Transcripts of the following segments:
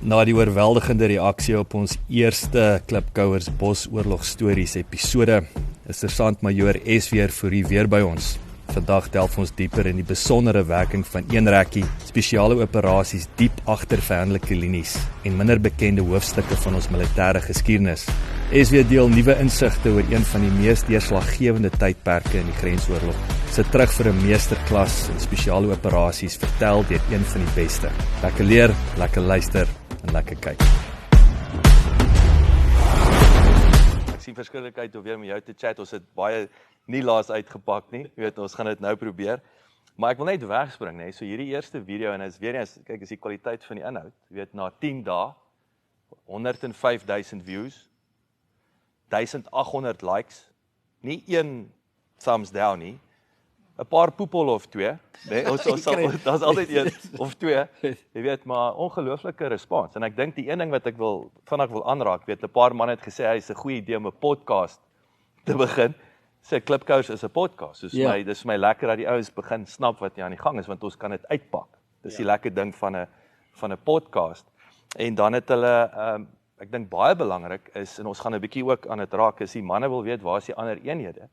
Na die oorweldigende reaksie op ons eerste Klipkouers Bosoorlog Stories episode, is Sergeant-Majoor S.W. Fourie weer by ons. Vandag delf ons dieper in die besondere werking van een rekkie, spesiale operasies diep agter vyandelike linies en minder bekende hoofstukke van ons militêre geskiedenis. S.W. deel nuwe insigte oor een van die mees deurslaggewende tydperke in die grensoorlog. Sit terug vir 'n meesterklas in spesiale operasies vertel deur een van die beste. Lekker leer, lekker luister en lekker kyk. Ek sien verskillik uit om weer met jou te chat. Ons het baie nie laas uitgepak nie. Jy weet, ons gaan dit nou probeer. Maar ek wil net wegspring, nee. So hierdie eerste video en is weer eens, kyk, is die kwaliteit van die inhoud. Jy weet, na 10 dae 105,000 views, 1800 likes, nie een thumbs down nie. 'n paar poepel of twee, nee, ons daar's altyd een of twee, jy weet, maar ongelooflike respons. En ek dink die een ding wat ek vinnig wil aanraak, weet, 'n paar manne het gesê hy is 'n goeie idee om 'n podcast te begin. Sê Klipkouers is 'n podcast. Soos my, dis vir my lekker dat die ouens begin snap wat hier aan die gang is, want ons kan dit uitpak. Dis die lekker ding van 'n podcast. En dan het hulle ek dink baie belangrik is, en ons gaan 'n bietjie ook aan dit raak, is die manne wil weet waar is die ander eenhede.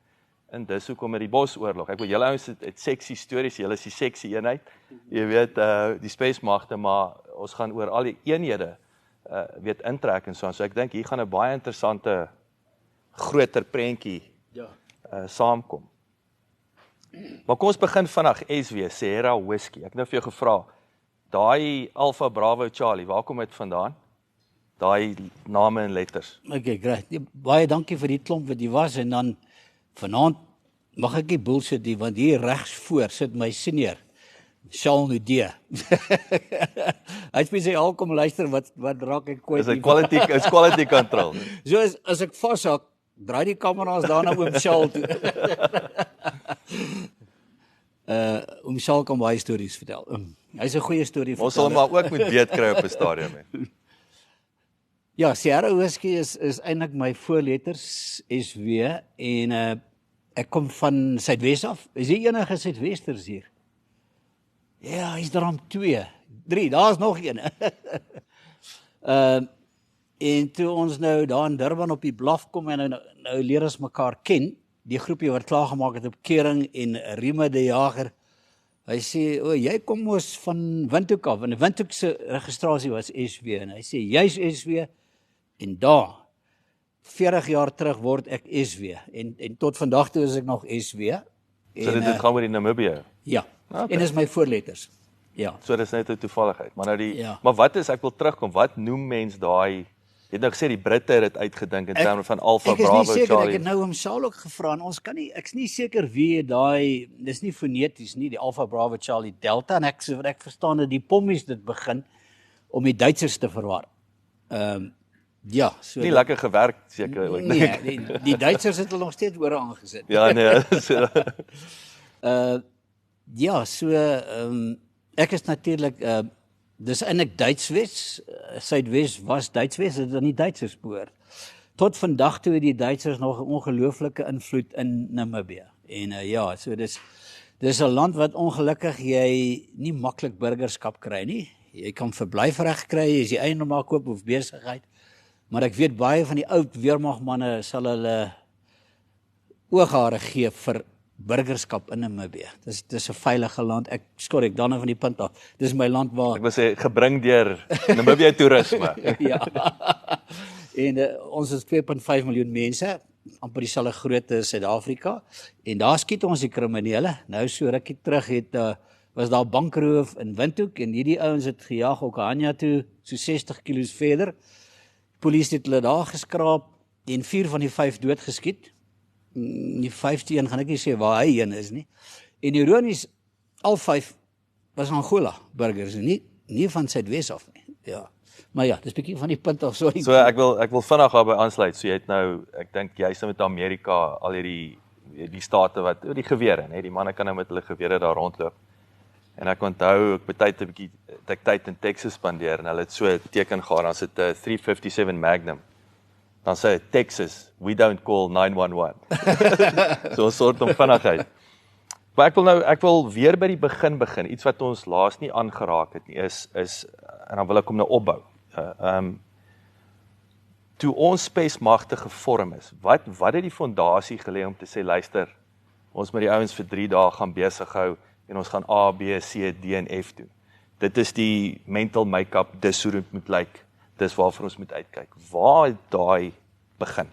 En dis hoekom met die Bosoorlog. Ek wil julle ouens het seksie stories, julle is die seksie eenheid. Jy weet, die spesmagte, maar ons gaan oor al die eenhede weet intrek en so. So ek dink hier gaan 'n baie interessante groter prentjie saamkom. Maar kom ons begin vandag SW, Sierra Whiskey. Ek het nou vir jou gevra, daai Alpha Bravo Charlie, waar kom dit vandaan? Daai name en letters. Okay, great. Baie dankie vir die klomp wat jy was, en dan vanaand mag ek nie bullshit nie, want hier regs voor sit my senior, Charles Nudee. Hy het sy al kom luister, wat raak ek kwyt. Is quality control. So as ek vashak, draai die kamera's daarna oom Charles toe. Oom Charles kan baie stories vertel. Hy's 'n goeie storie vertel. Ons sal hom maar ook moet weet kry op 'n stadium. Ja, Sierra Whiskey is eintlik my voorletters SW, en ek kom van Suidwes af. Is hier enige Suidwesters hier? Ja, hy's daar om 2, 3, daar's nog een. En toe ons nou daar in Durban op die blaf kom en nou leer ons mekaar ken, die groepie wat klaargemaak het op Kering en Rima de Jager, hy sê, jy kom ons van Windhoek af, en die Windhoek se registrasie was SW, en hy sê, jy's SW, en daar, 40 jaar terug word ek SW, en tot vandag toe is ek nog SW. So dit gaan oor die Namibië? Ja, okay. En dis my voorletters. Ja. So dis net 'n toevalligheid, maar nou maar wat is, ek wil terugkom, wat noem mens daai, jy het nou gesê die Britte het dit uitgedink in terme van Alpha Bravo Charlie. Ek is nie seker, ek het nou hom Saul ook gevra, en ons kan nie, ek's nie seker wie daai, dis nie foneties nie, die Alpha Bravo Charlie Delta, en ek verstaan dat die pommies dit begin om die Duitsers te verwar. Ja, so nie lekker gewerk seker. Nee, die Duitsers het hulle nog steeds oor aangesit. Ja, nee. Ja, so ek is natuurlik dis eintlik Duitswes, Suidwes was Duitswes, dit is aan die Duitsers behoort. Tot vandag toe het die Duitsers nog 'n ongelooflike invloed in Namibië. En ja, so dis 'n land wat ongelukkig jy nie maklik burgerskap kry nie. Jy kan verblyfreg kry as jy eiendom maar koop of besigheid. Maar ek weet baie van die oud weermagmanne sal hulle ooghare gee vir burgerskap in Namibië. Dis 'n veilige land. Ek dan van die punt af. Dis my land waar ek wil sê gebring deur Namibië toerisme. Ja. En ons is 2.5 miljoen mense, amper dieselfde grootte as Suid-Afrika. En daar skiet ons die kriminele. Nou so rukkie terug was daar bankroof in Windhoek, en hierdie ouens het gejaag Okahanya toe, so 60 kilos verder. Polisie het hulle daar geskraap en 4 van die 5 doodgeskiet. Die 5de een gaan ek nie sê waar hy heen is nie. En ironies, al 5 was Angola burgers, nie van Suidwes af nie. Ja. Maar ja, dis bietjie van die punt af, sorry. So ek wil vinnig daarby aansluit. So jy het nou, ek dink jy's nou met Amerika al hierdie state wat die gewere, nee, die manne kan nou met hulle gewere daar rondloop. En ek onthou ek baie tyd in Texas spandeer, en hulle het so 'n teken gehad, dan sit 'n 357 Magnum. Dan sê Texas, we don't call 911. So 'n soort van vinnigheid. Maar ek wil weer by die begin, iets wat ons laas nie aangeraak het nie, is en dan wil ek hom nou opbou. toe ons spesmagte gevorm is, wat het die fondasie gelê om te sê, luister, ons met die ouens vir 3 dae gaan besig hou en ons gaan A, B, C, D en F doen. Dit is die mental make-up, dis hoe dit moet lyk, dis waarvoor ons moet uitkyk. Waar het daai begin?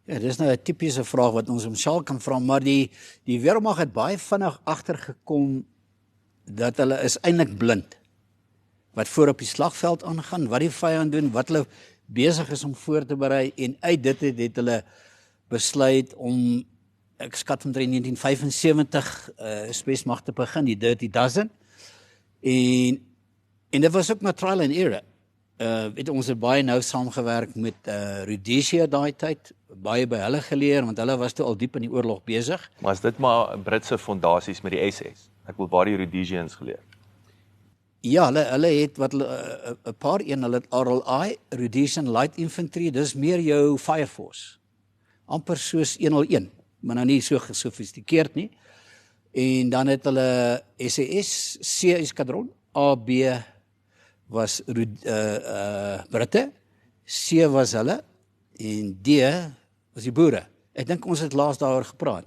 Ja, dis nou 'n tipiese vraag wat ons homself kan vra, maar die weermag het baie vinnig agtergekom dat hulle is eintlik blind. Wat voor op die slagveld aangaan, wat die vyand doen, wat hulle besig is om voor te berei en uit dit het hulle besluit om, ek skat omtrent 1975 spesmag te begin, die Dirty Dozen. En dit was ook maar trial and error. Ons het baie nou saamgewerk met Rhodesia daai tyd, baie by hulle geleer, want hulle was toe al diep in die oorlog besig. Maar is dit maar Britse fondasies met die SS? Ek wil waar die Rhodesians geleer. Ja, hulle het wat 'n paar hulle het RLI, Rhodesian Light Infantry, dis meer jou Fire Force. Amper soos 101, maar nou nie so gesofistikeerd nie. En dan het hulle SAS, C eskadron, A, B was Britte, C was hulle en D was die boere. Ek dink ons het laas daaroor gepraat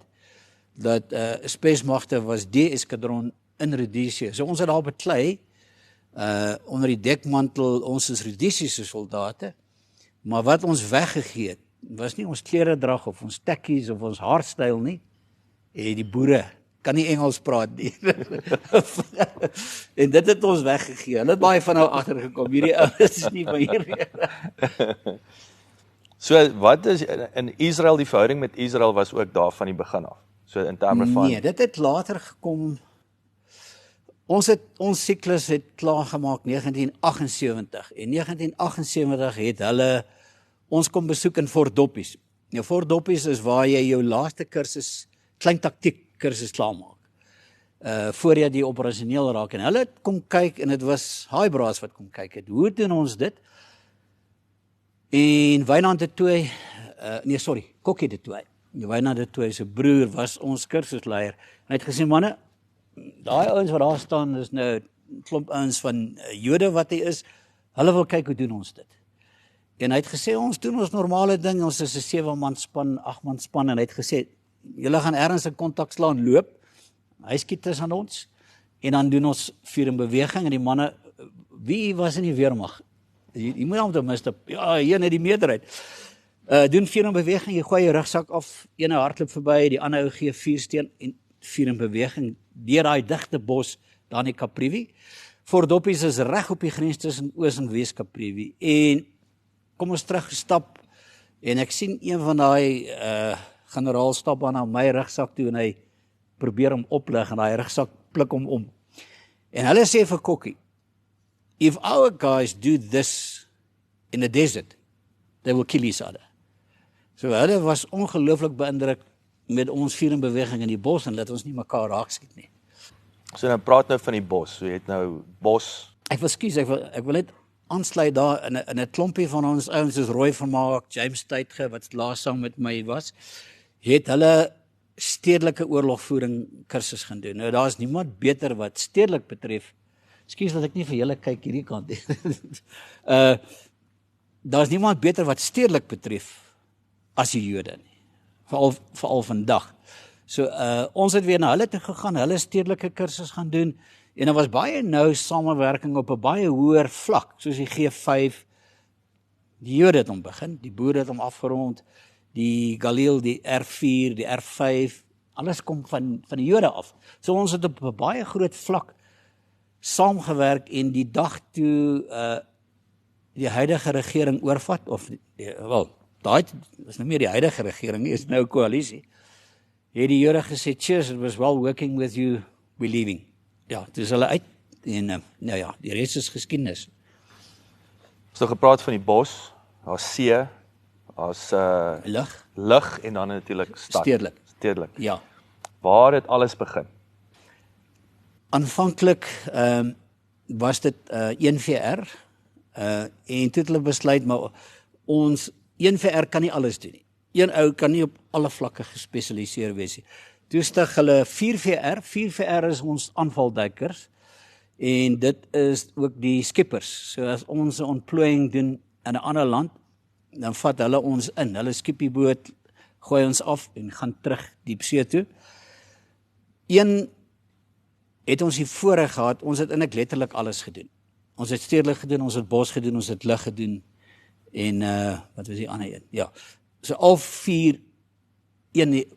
dat spesmagte was D eskadron in Rhodesia. So ons het daar beklei onder die dekmantel, ons is Rhodesiese soldate, maar wat ons weggegee het, was nie ons kleredrag of ons tekkies of ons haarstyl nie. Die boere kan nie Engels praat nie. En dit het ons weggegee. Hulle het baie van nou agtergekom. Hierdie ouens is nie van hier nie. So wat is in Israel, die verhouding met Israel was ook daar van die begin af? So in terme van Nee, dit het later gekom. Ons siklus het klaargemaak 1978 en 1978 het hulle ons kom besoek in Fort Doppies. Nou Fort Doppies is waar jy jou laaste kursus, klein taktiek kursus klaarmaak. Voor jy die operasioneel raak en hulle het kom kyk en dit was Haaibraas wat kom kyk het. Hoe doen ons dit? En Wynand de Tooy, Kokkie de Tooy. Wynand de Tooy se broer was ons kursusleier. En hy het gesê manne, daai ouens wat daar staan is nou 'n klomp ouens van Jode wat hy is. Hulle wil kyk hoe doen ons dit. En hy het gesê ons doen ons normale ding, ons is 'n 7-man span, 8-man span en hy het gesê julle gaan ergens 'n kontak slaan loop. Hy skiet tussen ons en dan doen ons vuur in beweging en die manne wie was in die weermag? Jy moet hom ten minste hier net die meerderheid. Doen vuur in beweging, jy gooi jou rugsak af, ene hardloop verby, die ander ou gee vuursteen en vuur in beweging deur daai digte bos daar in die Kaprivi. Fort Doppies is reg op die grens tussen Oos en Wes Kaprivi. En kom ons teruggestap en ek sien een van daai generaal stap aan my rugsak toe en hy probeer hom oplig en daai rugsak pluk hom om. En hulle sê vir Kokkie, if our guys do this in the desert, they will kill each other. So hulle was ongelooflik beïndruk met ons vuur in beweging in die bos en dat ons nie mekaar raak skiet nie. So nou praat nou van die bos. So jy het nou bos. Ek wil net aansluit daar in 'n klompie van ons ouens soos Roy Vermaak, James Tuitge wat laas saam met my was, het hulle stedelike oorlogvoering kursus gaan doen. Nou daar's niemand beter wat stedelik betref. Ekskuus dat ek nie vir julle kyk hierdie kant nie. Daar's niemand beter wat stedelik betref as die Jode nie. Veral vandag. So ons het weer na hulle toe gegaan, hulle stedelike kursus gaan doen en daar was baie nou samewerking op 'n baie hoër vlak, soos die G5. Die Jode het hom begin, die boere het hom afgerond, die Galil, die R4, die R5, alles kom van die Jode af. So ons het op 'n baie groot vlak saamgewerk en die dag toe die huidige regering oorvat, of daai is nou meer die huidige regering, is nou 'n koalisie, het die Jode gesê, cheers, it was well working with you, we're leaving. Ja, dis hulle uit en nou ja, die res is geskiedenis. So gepraat van die bos, daar's see, daar's lug en dan natuurlik stad. Stedelik. Ja. Waar het alles begin? Aanvanklik was dit 1VR en toe het hulle besluit maar ons 1VR kan nie alles doen nie. Een ou kan nie op alle vlakke gespesialiseer wees nie. Toe stig hulle 4VR is ons aanvalduikers En dit is ook die skippers. So as ons 'n ontplooiing doen in 'n ander land, dan vat hulle ons in. Hulle skip die boot, gooi ons af en gaan terug diepsee toe. Een het ons die voorreg gehad, ons het eintlik letterlik alles gedoen. Ons het stedelik gedoen, ons het bos gedoen, ons het lug gedoen en wat was die ander een? Ja. So al 4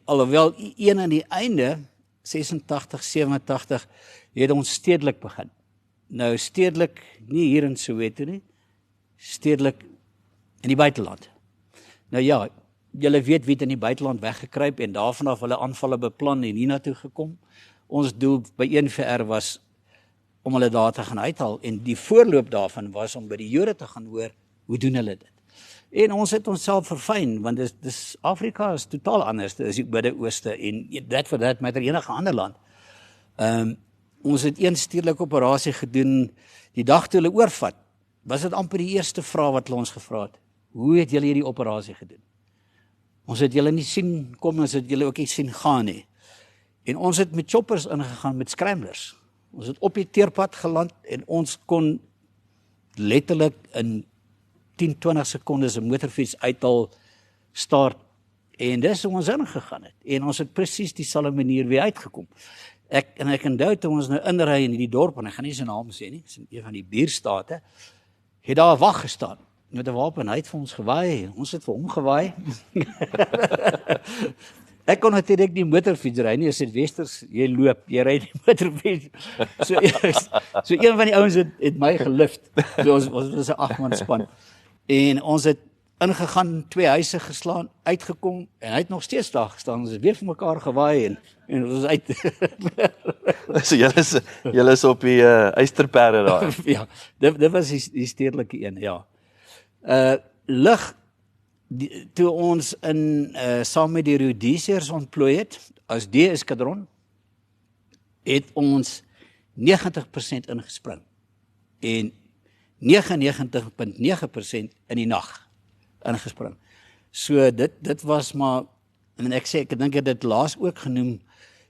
alhoewel een aan die einde 86, 87 het ons stedelik begin. Nou stedelik nie hier in Soweto nie, stedelik in die buiteland. Nou ja, julle weet wie het in die buiteland weggekruip en daarvan af hulle aanvalle beplan en hiernatoe gekom. Ons doel by 1VR was om hulle daar te gaan uithaal en die voorloop daarvan was om by die Jode te gaan hoor, hoe doen hulle dit? En ons het onsself verfyn, want dis Afrika is totaal anders as die Midde-Ooste en dat vir dat met enige ander land. Ons het een stedelike operasie gedoen, die dag toe hulle oorvat, was dit amper die eerste vraag wat hulle ons gevra het. Hoe het julle hierdie operasie gedoen? Ons het julle nie sien kom, ons het julle ook nie sien gaan nie. En ons het met choppers ingegaan, met scramblers. Ons het op die teerpad geland en ons kon letterlik in 10-20 sekondes 'n motorfiets uithaal, start, en dis hoe ons ingegaan het. En ons het presies dieselfde manier weer uitgekom. Ek onthou toe ons nou inry in die dorp, en ek gaan nie sy naam sê nie, dis in een van die buurstate, het daar 'n wag gestaan met 'n wapen, hy het vir ons gewaai, ons het vir hom gewaai. Ek kon natuurlik nie motorfiets ry nie, as dit westers, jy loop, jy ry die motorfiets. So een van die ouens het my gelift. So ons was 'n 8-man span. En ons het ingegaan, 2 huise geslaan, uitgekom, en hy het nog steeds daar gestaan, ons het weer vir mekaar gewaai, en ons is uit. So julle is op die eysterperde daar. Ja, dit was die stedelike een, ja. Lug, toe ons saam met die Rhodesiërs ontplooi het, as D-eskadron, het ons 90% ingespring, en 99.9% in die nag ingespring. So dit was maar, en ek dink ek dit laas ook genoem,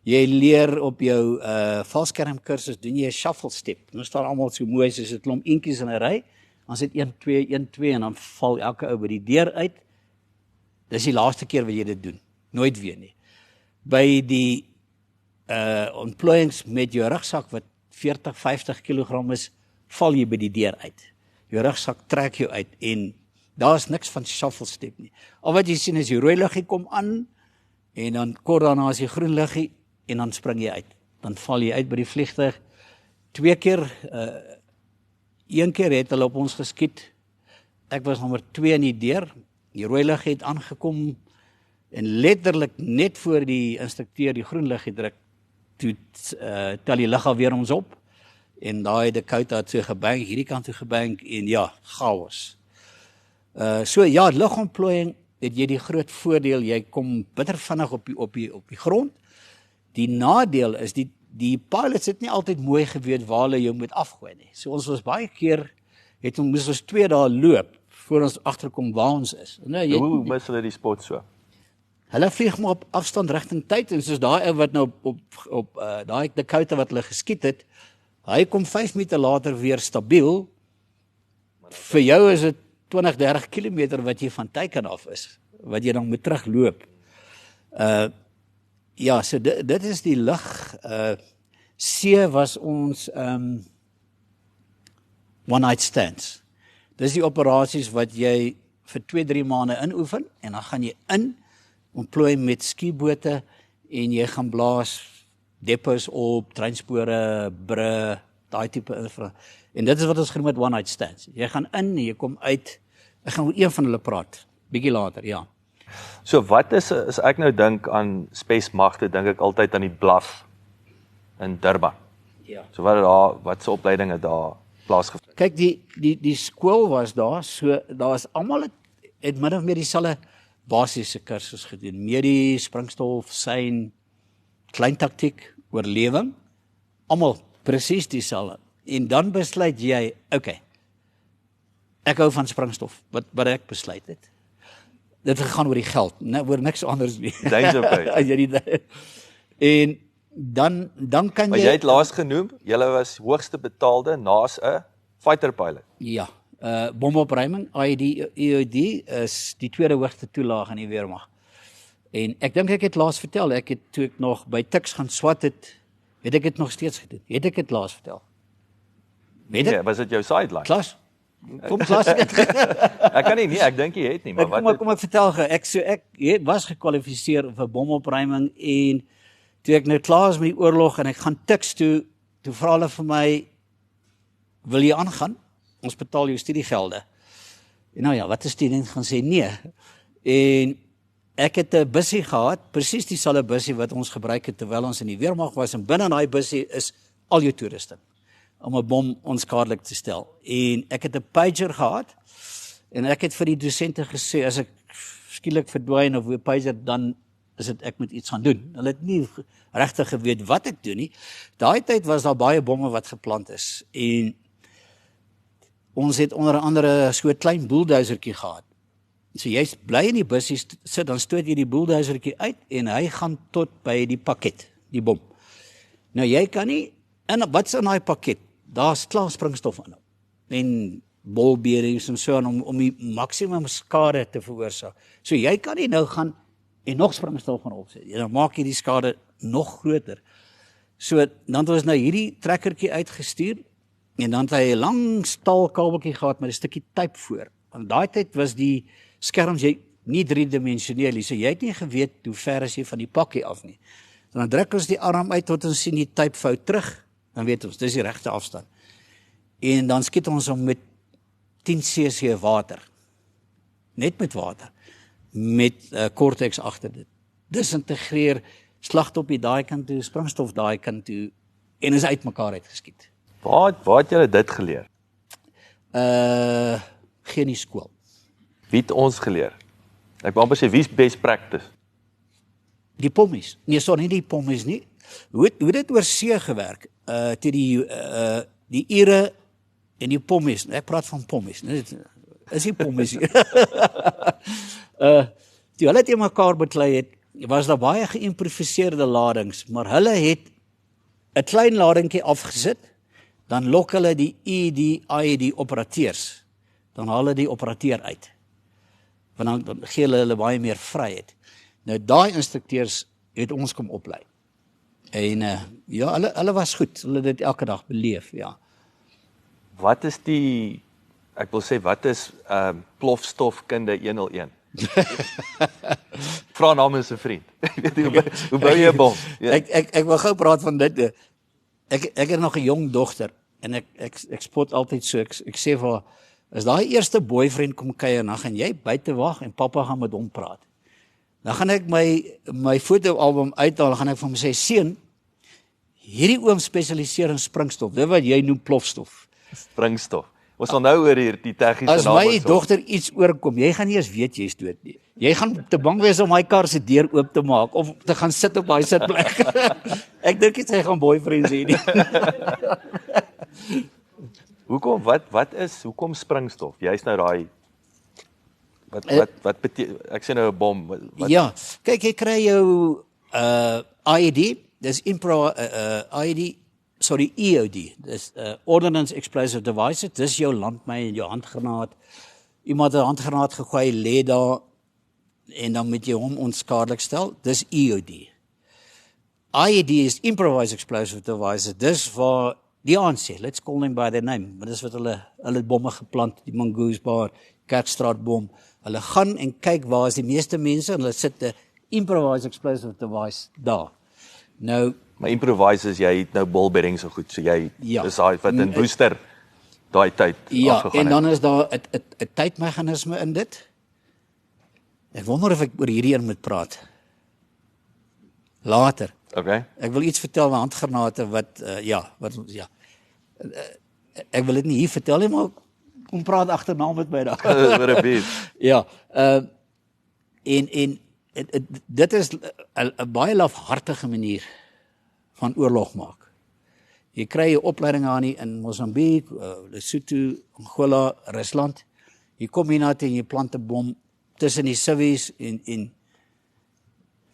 jy leer op jou valskermkursus, doen jy 'n shuffle step. Nou staan almal so mooi soos 'n klomp eentjies in 'n ry, dan sit 1, 2, 1, 2 en dan val elke ou by die deur uit. Dis die laaste keer wat jy dit doen, nooit weer nie. By die ontplooiings met jou rugsak wat 40, 50 kg is, val jy by die deur uit. Jou rugsak trek jou uit en daar is niks van shuffle step nie. Al wat jy sien is die rooi liggie kom aan en dan kort daarna is die groen liggie en dan spring jy uit. Dan val jy uit by die vliegtuig. 2 keer, 1 keer het hulle op ons geskiet. Ek was nommer 2 in die deur. Die rooi liggie het aangekom en letterlik net voor die instrukteur die groen liggie druk, toe tel die lig alweer ons op. En daai Dakota het so gebank, hierdie kant toe gebank, en ja, chaos. So ja, lugontplooiing het jy die groot voordeel, jy kom bitter vinnig op die grond. Die nadeel is, die pilots het nie altyd mooi geweet waar hulle jou moet afgooi nie. So ons was baie keer, moes ons 2 dae loop, voor ons agterkom waar ons is. Nou, hoe mis hulle die spot so? Hulle vlieg maar op afstand rigting tyd, en soos daai wat nou op daai Dakota wat hulle geskiet het, hy kom 5 meter later weer stabiel. Vir jou is dit 20-30 kilometer wat jy van teiken af is, wat jy dan moet terugloop. Ja, so dit is die lug. C was ons one night stands. Dis die operasies wat jy vir 2-3 maande inoefen, en dan gaan jy ontplooi met skiebote, en jy gaan blaas depots op, treinspore, brûe, daai tipe infra. En dit is wat ons genoem het one night stands. Jy gaan in, jy kom uit. Ek gaan oor een van hulle praat, bietjie later, ja. So wat is, as ek nou dink aan spesmagte, dink ek altyd aan die BLAF in Durban. Ja. So wat se opleidinge daar plaasgevind? Kyk, die skool was daar, so daar is almal het min of meer dieselfde basiese kursus gedoen. Medie, springstof, sein, klein taktiek, oorlewing, almal presies dieselfde. En dan besluit jy, okay, ek hou van springstof, wat ek besluit het. Dit gegaan oor die geld, oor niks anders nie. Danger pay. En dan kan Maar jy... jy het laas genoem, julle was hoogste betaalde naas 'n fighter pilot. Ja, bomopruiming, EOD is die tweede hoogste toelaag in die weermag. En ek dink ek het laas vertel, ek het toe ek nog by Tuks gaan swat het ek het nog steeds gedoen. Het ek het laas vertel? Weet ek? Nee, was dit jou sideline? Klas? Kom klas. Ek kan nie, ek dink jy het nie, maar Kom ek vertel gou. Ek was gekwalifiseer vir bomopruiming en toe ek nou klaar is met die oorlog en ek gaan Tuks toe vra hulle vir my, wil jy aangaan? Ons betaal jou studiegelde. En nou ja, wat 'n student gaan sê nee. En ek het 'n bussie gehad, presies dieselfde bussie wat ons gebruik het terwyl ons in die weermag was, en binne daai bussie is al jou toerusting om 'n bom onskadelik te stel. En ek het 'n pager gehad en ek het vir die dosente gesê as ek skielik verdwyn of 'n pager, dan is dit ek moet iets gaan doen. Hulle het nie regtig geweet wat ek doen nie. Daai tyd was daar baie bomme wat geplant is en ons het onder andere so 'n klein bulldozertjie gehad. So jy bly in die bussie sit, dan stoot jy die bulldozertjie uit en hy gaan tot by die pakket, die bom. Nou jy kan nie, en wat's in daai pakket? Daar's klaar springstof in en bolbeerings en so om die maksimum skade te veroorsaak. So jy kan nie nou gaan en nog springstof gaan opsit. Dan maak jy die skade nog groter. So dan het ons nou hierdie trekkertjie uitgestuur en dan het hy 'n lang staalkabeltjie gehad met 'n stukkie tape voor. Want daai tyd was die skerms jy nie driedimensioneel nie, so jy het nie geweet hoe ver is jy van die pakkie af nie. Dan druk ons die arm uit tot ons sien die tape vou terug, dan weet ons, dis die regte afstand. En dan skiet ons hom met 10 cc water. Net met water. Met Cortex agter dit. Disintegreer, slagtop daai kant toe, springstof daai kant toe, en is uitmekaar uitgeskiet. Waar het julle dit geleer? Geen die skool. Wie het ons geleer? Ek wou amper sê, wie's best practice? Die pommies. Nee, sorry, nie die pommies nie. Hoe dit oor see gewerk? Toe die Ire en die pommies. Ek praat van pommies. Is die pommies hier? Toe hulle teen mekaar beklei het, was daar baie geïmproviseerde ladings, maar hulle het 'n klein ladingkie afgesit, dan lok hulle die IED operateurs. Dan haal hulle die operateur uit. Want dan gee hulle baie meer vryheid. Nou daai instrukteurs het ons kom oplei. En ja, hulle was goed. Hulle het dit elke dag beleef, ja. Wat is wat is plofstofkunde 101? Vra namens 'n vriend. Hoe bou jy 'n bom? Ja. Ek wil gou praat van dit. Ek het nog 'n jong dogter en ek spot altyd so. Ek sê vir haar, as daai eerste boyfriend kom kuier, dan gaan jy buite wag en pappa gaan met hom praat. Dan gaan ek my fotoalbum uithaal, dan gaan ek vir hom sê, seun, hierdie oom spesialiseer in springstof. Dit wat jy noem plofstof. Springstof. Ons sal nou oor die tegniese As my dogter iets oorkom, jy gaan nie eens weet jy's dood nie. Jy gaan te bang wees om my kar se deur oop te maak of te gaan sit op daai sitplek. Ek dink dit sy gaan boyfriends hê nie. Hoekom springstof? Jy's nou daai wat beteken, ek sê nou 'n bom. Ja, kyk, jy kry jou IED, dis EOD, dis Ordnance Explosive Devices, dis jou landmyn en jou handgranaat. Iemand 'n handgranaat gegooi, lê daar en dan moet jy hom onskadelik stel, dis EOD. IED is Improvised Explosive Devices, dis waar die ANC, let's call them by their name, maar dis wat hulle het bomme geplant, die Mongoose Bar, Kerkstraat bom. Hulle gaan en kyk waar is die meeste mense en hulle sit 'n Improvised Explosive Device daar. Nou, maar improvise is jy het nou ballbearings so goed, so jy is daai wat in Woester daai tyd afgegaan het. En dan is daar 'n tydmeganisme in dit. Ek wonder of ek oor hierdie een moet praat. Later. Okay. Ek wil iets vertel van handgranate wat ek wil dit nie hier vertel nie, maar kom praat agterna met my daar. Ja, en dit is 'n baie lafhartige manier van oorlog maak. Jy kry 'n opleiding aan in Mosambiek, Lesotho, Angola, Rusland. Jy kom hiernatoe en jy plant 'n bom tussen die civies en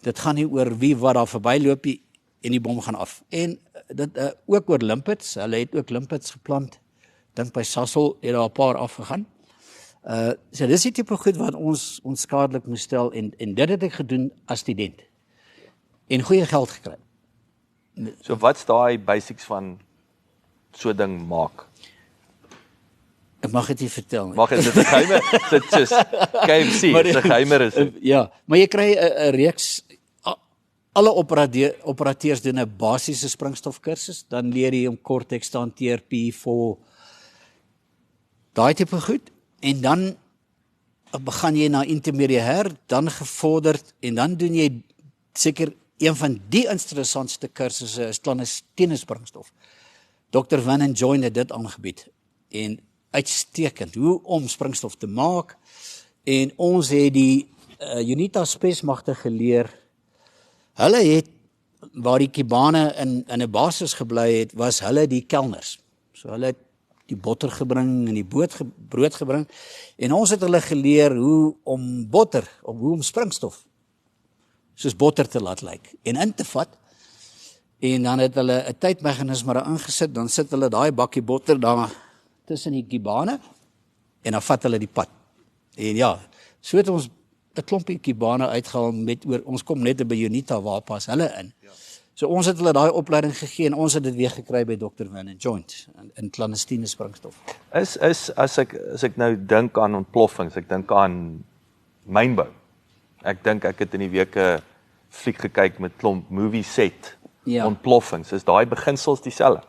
dit gaan nie oor wie wat daar verbyloop nie. en die bom gaan af. En dit ook oor limpets, hulle het ook limpets geplant, dink by Sasol het daar 'n paar afgegaan. So dis die tipe goed wat ons skadelik moes stel en dit het ek gedoen as student en goeie geld gekry. So wat's daai basics van so ding maak? Ek mag dit nie vertel nie. Mag dit 'n geheime dit soos KFC, Maar dis 'n geheime resep. Ja, maar jy kry 'n reeks alle operateurs doen 'n basiese springstofkursus, dan leer jy om Cortex te hanteer, P4, daai tipe goed en dan begin jy na intermediair, dan gevorderd en dan doen jy seker een van die interessantste kursusse is clandestiene springstof. Dr. Van en Join het dit aangebied en uitstekend hoe om springstof te maak en ons het die UNITA spesmagte geleer. Hulle het waar die Kibane in 'n basis gebly het, was hulle die kelners. So hulle het die botter gebring en die brood gebring en ons het hulle geleer hoe om hoe om springstof soos botter te laat lyk en in te vat. En dan het hulle 'n tydmeganisme daar ingesit, dan sit hulle daai bakkie botter daar tussen die Kibane en dan vat hulle die pad. En ja, so het ons 'n klompie Kibane uitgehaal ons kom net by UNITA waar pas hulle in. Ja. So ons het hulle daai opleiding gegee en ons het dit weer gekry by Dr. Van en Joint in clandestiene springstof. As ek nou dink aan ontploffings, ek dink aan mynbou. Ek dink ek het in die week 'n fliek gekyk met klomp movie set. Ja. Ontploffings, is daai beginsels dieselfde?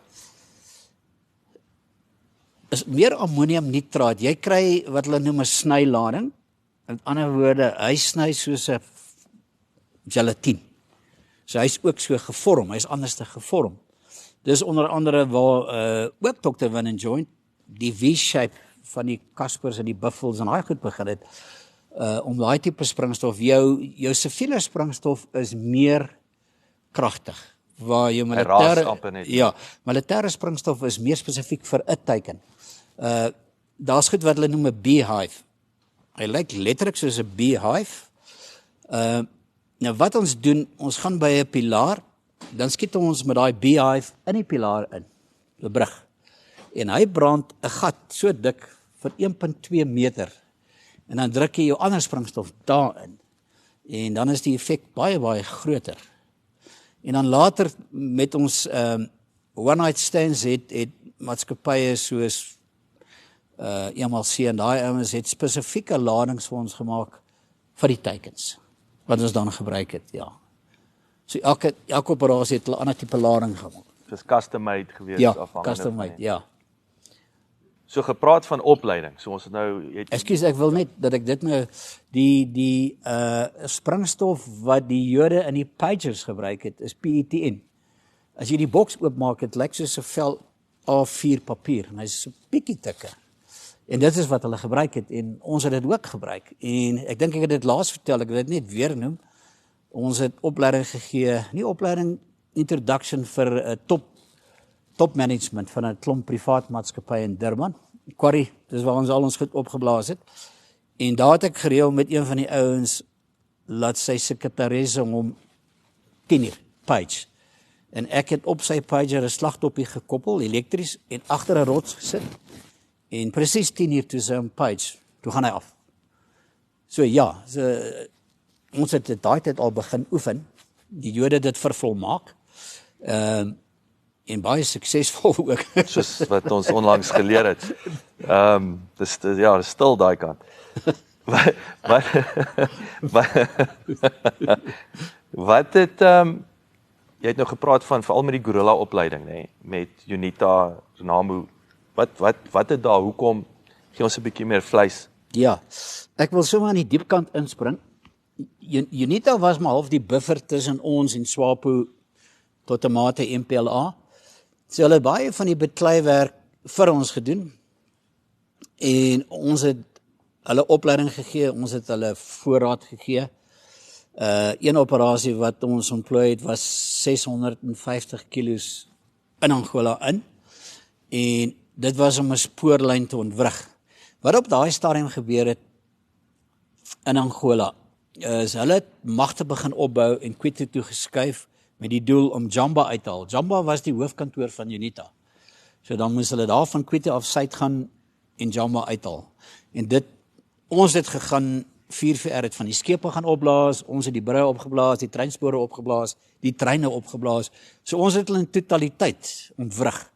Is meer ammoniumnitraat. Jy kry wat hulle noem 'n snylading. In ander woorde, hy sny soos 'n gelatine. So hy's ook so gevorm, hy's anders te gevorm. Dis onder andere waar ook Dr. Van en Joint die V-shape van die Caspers en die Buffels en daai goed begin het om daai tipe springstof. Jou siviele springstof is meer kragtig. Waar jou militêre springstof is meer spesifiek vir 'n teiken. Daar's goed wat hulle noem 'n beehive. Hy lyk letterlik soos 'n beehive. Nou wat ons doen, ons gaan by 'n pilaar, dan skiet ons met daai beehive in die pilaar in, 'n brug. En hy brand 'n gat so dik vir 1.2 meter. En dan druk jy jou ander springstof daarin. En dan is die effek baie baie groter. En dan later met ons one night stands het maatskappye soos EMLC en daai ouens het spesifieke ladings vir ons gemaak vir die teikens wat ons dan gebruik het, ja. So elke operasie het hulle 'n ander tipe lading gemaak. Dis custom made gewees ja, afhangende. Ja, custom made, ja. So gepraat van opleiding. So ons het nou Ekskuus, ek wil net dat ek dit nou die springstof wat die Jode in die pagers gebruik het is PETN. As jy die boks oopmaak, dit lyk soos 'n vel A4 papier en hy's so bietjie dikker. En dit is wat hulle gebruik het en ons het dit ook gebruik. En ek dink ek het dit laas vertel, ek wil dit net weer noem. Ons het opleiding gegee, nie opleiding introduction vir top management van 'n klomp privaat maatskappye in Durban. Quarry, dis waar ons al ons goed opgeblaas het. En daar het ek gereël met een van die ouens laat sy sekretaresse hom 10 page. En ek het op sy pager 'n slagtoppie gekoppel, elektries en agter 'n rots gesit. En presies 10 toe sy 'n page, toe gaan hy af. So ja, ons het dit daai tyd al begin oefen. Die Jode het dit vervolmaak. En baie suksesvol ook. Soos wat ons onlangs geleer het. Dis stil daai kant. Wat het jy het nou gepraat van veral met die gorilla opleiding, nê, met UNITA, RENAMO. Wat het daar, hoekom gee ons 'n bietjie meer vleis? Ja. Ek wil sommer aan die diep kant inspring. UNITA was maar half die buffer tussen ons en SWAPO tot 'n mate MPLA. So hulle het baie van die bekleiwerk vir ons gedoen. En ons het hulle opleiding gegee, ons het hulle voorraad gegee. Een operasie wat ons ontplooi het was 650 kilos in Angola in. En dit was om 'n spoorlyn te ontwrig. Wat op daai stadium gebeur het in Angola, is hulle het magte begin opbou en Kwitu toe geskuif met die doel om Jamba uit te haal. Jamba was die hoofkantoor van UNITA. So dan moes hulle daar van Quito af suid gaan en Jamba uithaal. En ons het gegaan 4VR het van die skepe gaan opblaas, ons het die brûe opgeblaas, die treinspore opgeblaas, die treine opgeblaas. So ons het hulle in totaliteit ontwrig.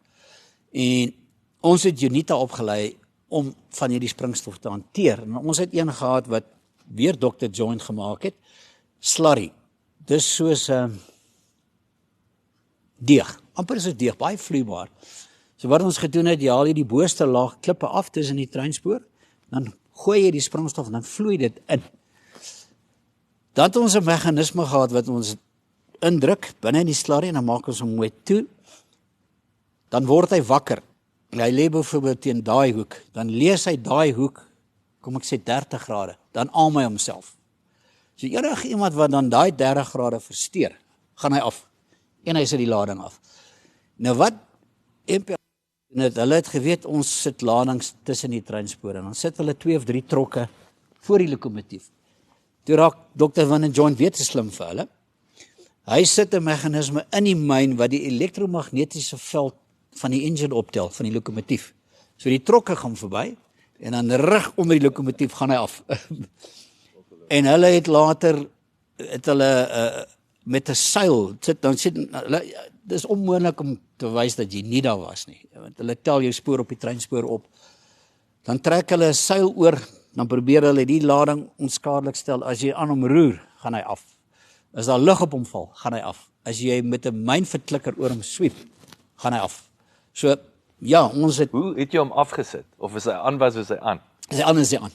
En ons het UNITA opgelei om van hierdie springstof te hanteer. En ons het een gehad wat weer Dr. Joint gemaak het, slurry. Dis soos deeg, amper soos deeg, baie vloeibaar. So wat ons gedoen het, jy haal jy die boonste laag klippe af tussen die treinspoor, dan gooi jy die springstof en dan vloei dit in. Dan het ons 'n meganisme gehad wat ons indruk binne in die slurry en dan maak ons hom mooi toe. Dan word hy wakker. Hy lê byvoorbeeld teen daai hoek, dan lees hy daai hoek, kom ek sê 30 grade, dan arm hy homself. So enige iemand wat dan daai 30 grade versteur, gaan hy af. En hy sit die lading af. Nou wat MPL hulle het geweet ons sit ladings tussen die treinspore, dan sit hulle 2 of 3 trokke voor die lokomotief. Toe raak Dr. Van den Joint weet te slim vir hulle. Hy sit 'n meganisme in die myn wat die elektromagnetiese veld van die engine optel, van die lokomotief. So die trokke gaan verby, en dan rig onder die lokomotief gaan hy af. En hulle het later, met 'n seil, dis onmoontlik om te wys dat jy nie daar was nie, want hulle tel jou spoor op die treinspoor op, dan trek hulle 'n seil oor, dan probeer hulle die lading onskadelik stel, as jy aan hom roer, gaan hy af. As daar lug op hom val, gaan hy af. As jy met 'n mynverklikker oor hom sweep, gaan hy af. So, ja, ons het... Hoe het jy hom afgesit? Of is hy aan, was hy aan? Is hy aan, is hy aan.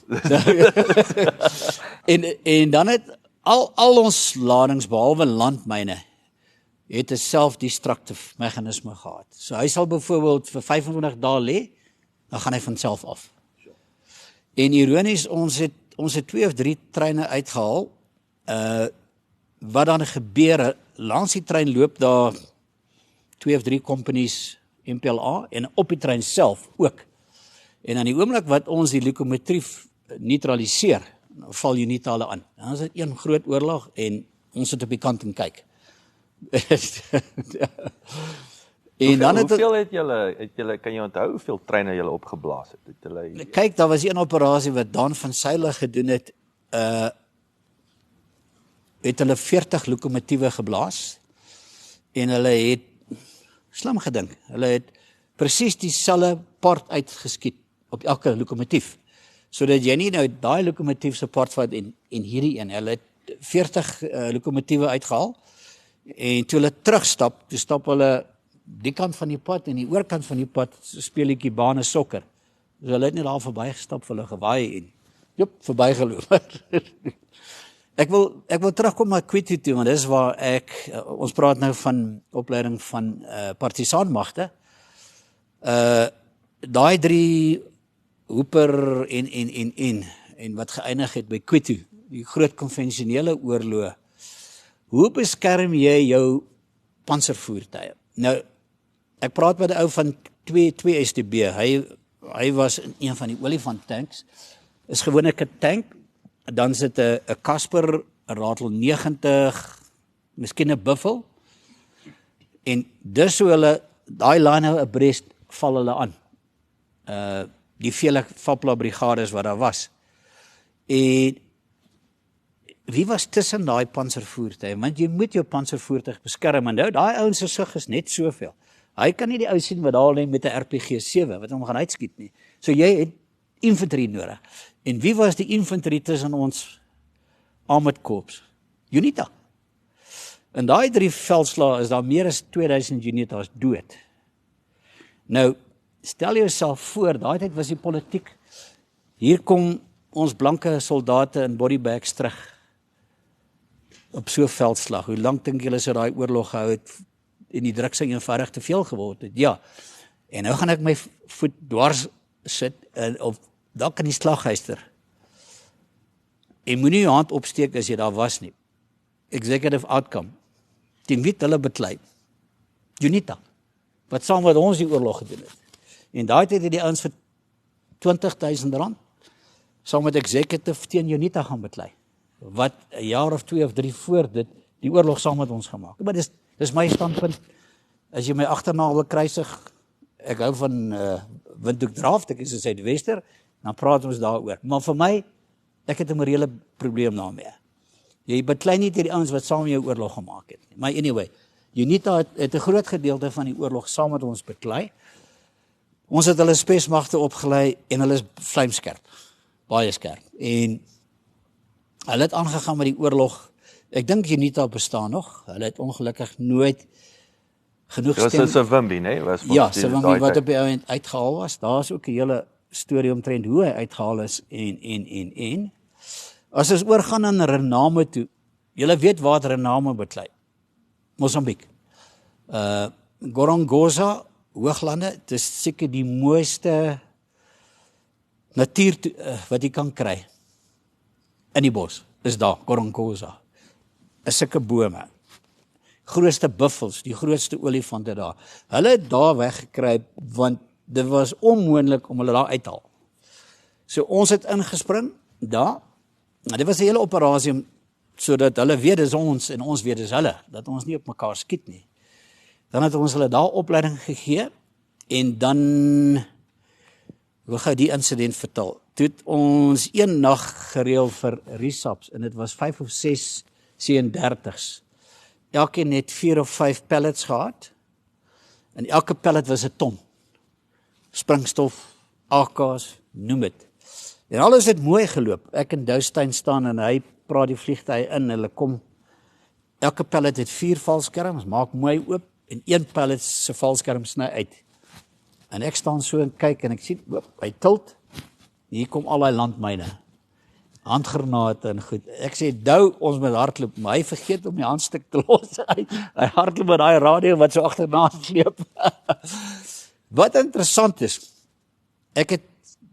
en dan het al ons ladings, behalwe landmyne, het 'n self-destructive meganisme gehad. So hy sal byvoorbeeld vir 25 dae lê, dan gaan hy van self af. En ironies, ons het 2 of 3 treine uitgehaal, wat dan gebeur, langs die trein loop daar 2 of 3 companies MPLA, en op die trein self ook. En aan die oomblik wat ons die lokomotief neutraliseer, val UNITA hulle aan. Dan is dit een groot oorlog, en ons sit op die kant en kyk. En dan hoeveel het julle, kan jy onthou hoeveel treine julle opgeblaas het? Kyk, daar was een operasie wat Dan van Saile gedoen het, het hulle 40 lokomotiewe geblaas, en hulle het slim gedink, hulle het presies dieselfde part uitgeskiet op elke lokomotief, sodat jy nie nou daai lokomotief se part vat en hierdie een, hulle het 40 lokomotiewe uitgehaal, en toe hulle terugstap, toe stap hulle die kant van die pad en die oorkant van die pad speletjie bane sokker. So hulle het net daar verbygestap, vir hulle gewaai en verbygeloop. Ek wil terugkom na Quito toe, want dis waar ons praat nou van opleiding van partisaanmagte. Daai 3 Hooper en wat geëindig het by Quito, die groot konvensionele oorloë. Hoe beskerm jy jou panservoertuie? Nou, ek praat met 'n ou van 2 STB. Hy was in een van die olifant tanks. Is gewoonlik 'n tank, dan sit 'n Casper, 'n Ratel 90, miskien 'n Buffel. En dis so hulle daai line abreast val hulle aan. Die vele Fapla brigades wat daar was. En wie was tussen daai panservoertuie? Want jy moet jou panservoertuig beskerm. En nou, daai ouens se sig is net soveel. Hy kan nie die ou sien wat daar lê met 'n RPG-7 wat hom gaan uitskiet nie. So jy het infanterie nodig. En wie was die infanterie tussen ons armored corps? UNITA. In daai 3 veldslae is daar meer as 2000 UNITA's dood. Nou, stel jouself voor, daai tyd was die politiek. Hier kom ons blanke soldate in bodybags terug op so 'n veldslag. Hoe lank dink julle sou daai oorlog gehou het en die druk sou eenvoudig te veel geword het? Ja. En nou gaan ek my voet dwars sit of dalk in die slaghuister. En moenie jou hand opsteek as jy daar was nie. Executive outcome. Teen wie hulle beklei? UNITA. Wat saam met ons die oorlog gedoen het. En daai tyd het die ouens vir R20,000 saam met executive teen UNITA gaan beklei. Wat 'n jaar of 2 of 3 voor dit die oorlog saam met ons gemaak. Maar dis Dis my standpunt. As jy my agterna wil kruisig, ek hou van Windhoek Draft, ek is 'n Suidwester, dan praat ons daaroor. Maar vir my, ek het 'n morele probleem daarmee. Jy beklei nie teen die ouens wat saam met jou oorlog gemaak het. Maar anyway, UNITA het 'n groot gedeelte van die oorlog saam met ons beklei. Ons het hulle spesmagte opgelei en hulle is vlijmskerp, baie skerp. En hulle het aangegaan met die oorlog. Ek dink UNITA bestaan nog. Hulle het ongelukkig nooit genoeg Dit was 'n Savimbi, né? Ja, Savimbi wat op die ouend uitgehaal was. Daar is ook 'n hele storie omtrent hoe hy uitgehaal is en. As ons oorgaan aan Renamo toe, julle weet waar Renamo beklei. Mosambiek. Gorongosa, Hooglande, dit is seker die mooiste natuur wat jy kan kry. In die bos, is daar, Gorongosa. Is sulke bome. Grootste buffels, die grootste olifante daar. Hulle het daar weggekruip, want dit was onmoontlik om hulle daar uit te haal. So ons het ingespring, daar. Dit was 'n hele operasie, sodat hulle weet dis ons en ons weet dis hulle, dat ons nie op mekaar skiet nie. Dan het ons hulle daar opleiding gegee, en dan, wil gou die incident vertel. Toe het ons een nag gereël vir resaps, en dit was 5 of 6 C30's. Elkeen het 4 of 5 pellets gehad, en elke pellet was 'n ton. Springstof, AK's, noem dit. En alles het mooi geloop. Ek en Doustein staan en hy praat die vliegtuig in, hulle kom, elke pellet het 4 valskerms, maak mooi oop, en 1 pellet se valskerm sny uit. En ek staan so en kyk, en ek sien, hy tilt, hier kom al die landmyne, handgranate en goed. Ek sê, Dou, ons moet hardloop, maar hy vergeet om die handstuk te los. Hy hardloop met daai radio wat so agterna sleep. Wat interessant is, ek het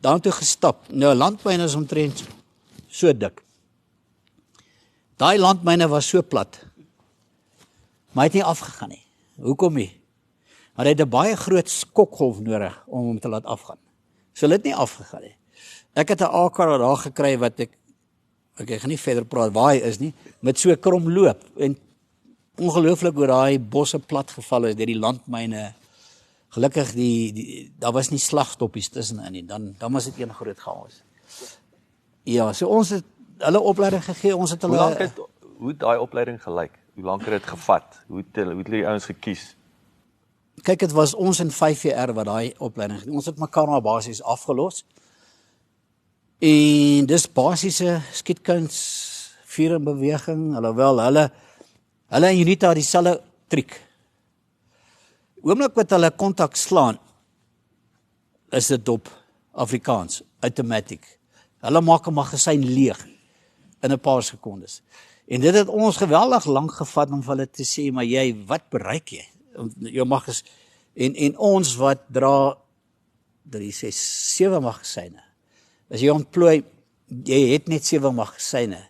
daartoe gestap. Nou, landmyne is omtrent so dik. Daai landmyne was so plat, maar hy het nie afgegaan nie. Hoekom nie? Maar hy het 'n baie groot skokgolf nodig om hom te laat afgaan. So hulle het nie afgegaan nie. Ek het 'n AK daar gekry wat ek gaan nie verder praat waar hy is nie, met so krom loop, en ongelooflik hoe daai bosse plat geval is deur die landmyne. Gelukkig daar was nie slagstoppies tussenin nie, dan was dit een groot chaos. Ja, so ons het hulle opleiding gegee, ons het hulle... Hoe het daai opleiding gelyk? Hoe lank het dit gevat? Hoe het hulle die ouens gekies? Kyk, dit was ons in 5VR wat daai opleiding gedoen. Ons het mekaar maar basies afgelos. En dis basiese skietkuns, vuur en beweging, alhoewel hulle en UNITA het dieselfde triek. Oomblik wat hulle kontak slaan, is dit op Afrikaans, automatic. Hulle maak 'n magasyn leeg in 'n paar sekondes. En dit het ons geweldig lank gevat om vir hulle te sê, maar wat bereik jy? Jou en ons wat dra 3, 6, 7 magasyne. As jy ontplooi, jy het net 7 magasyne.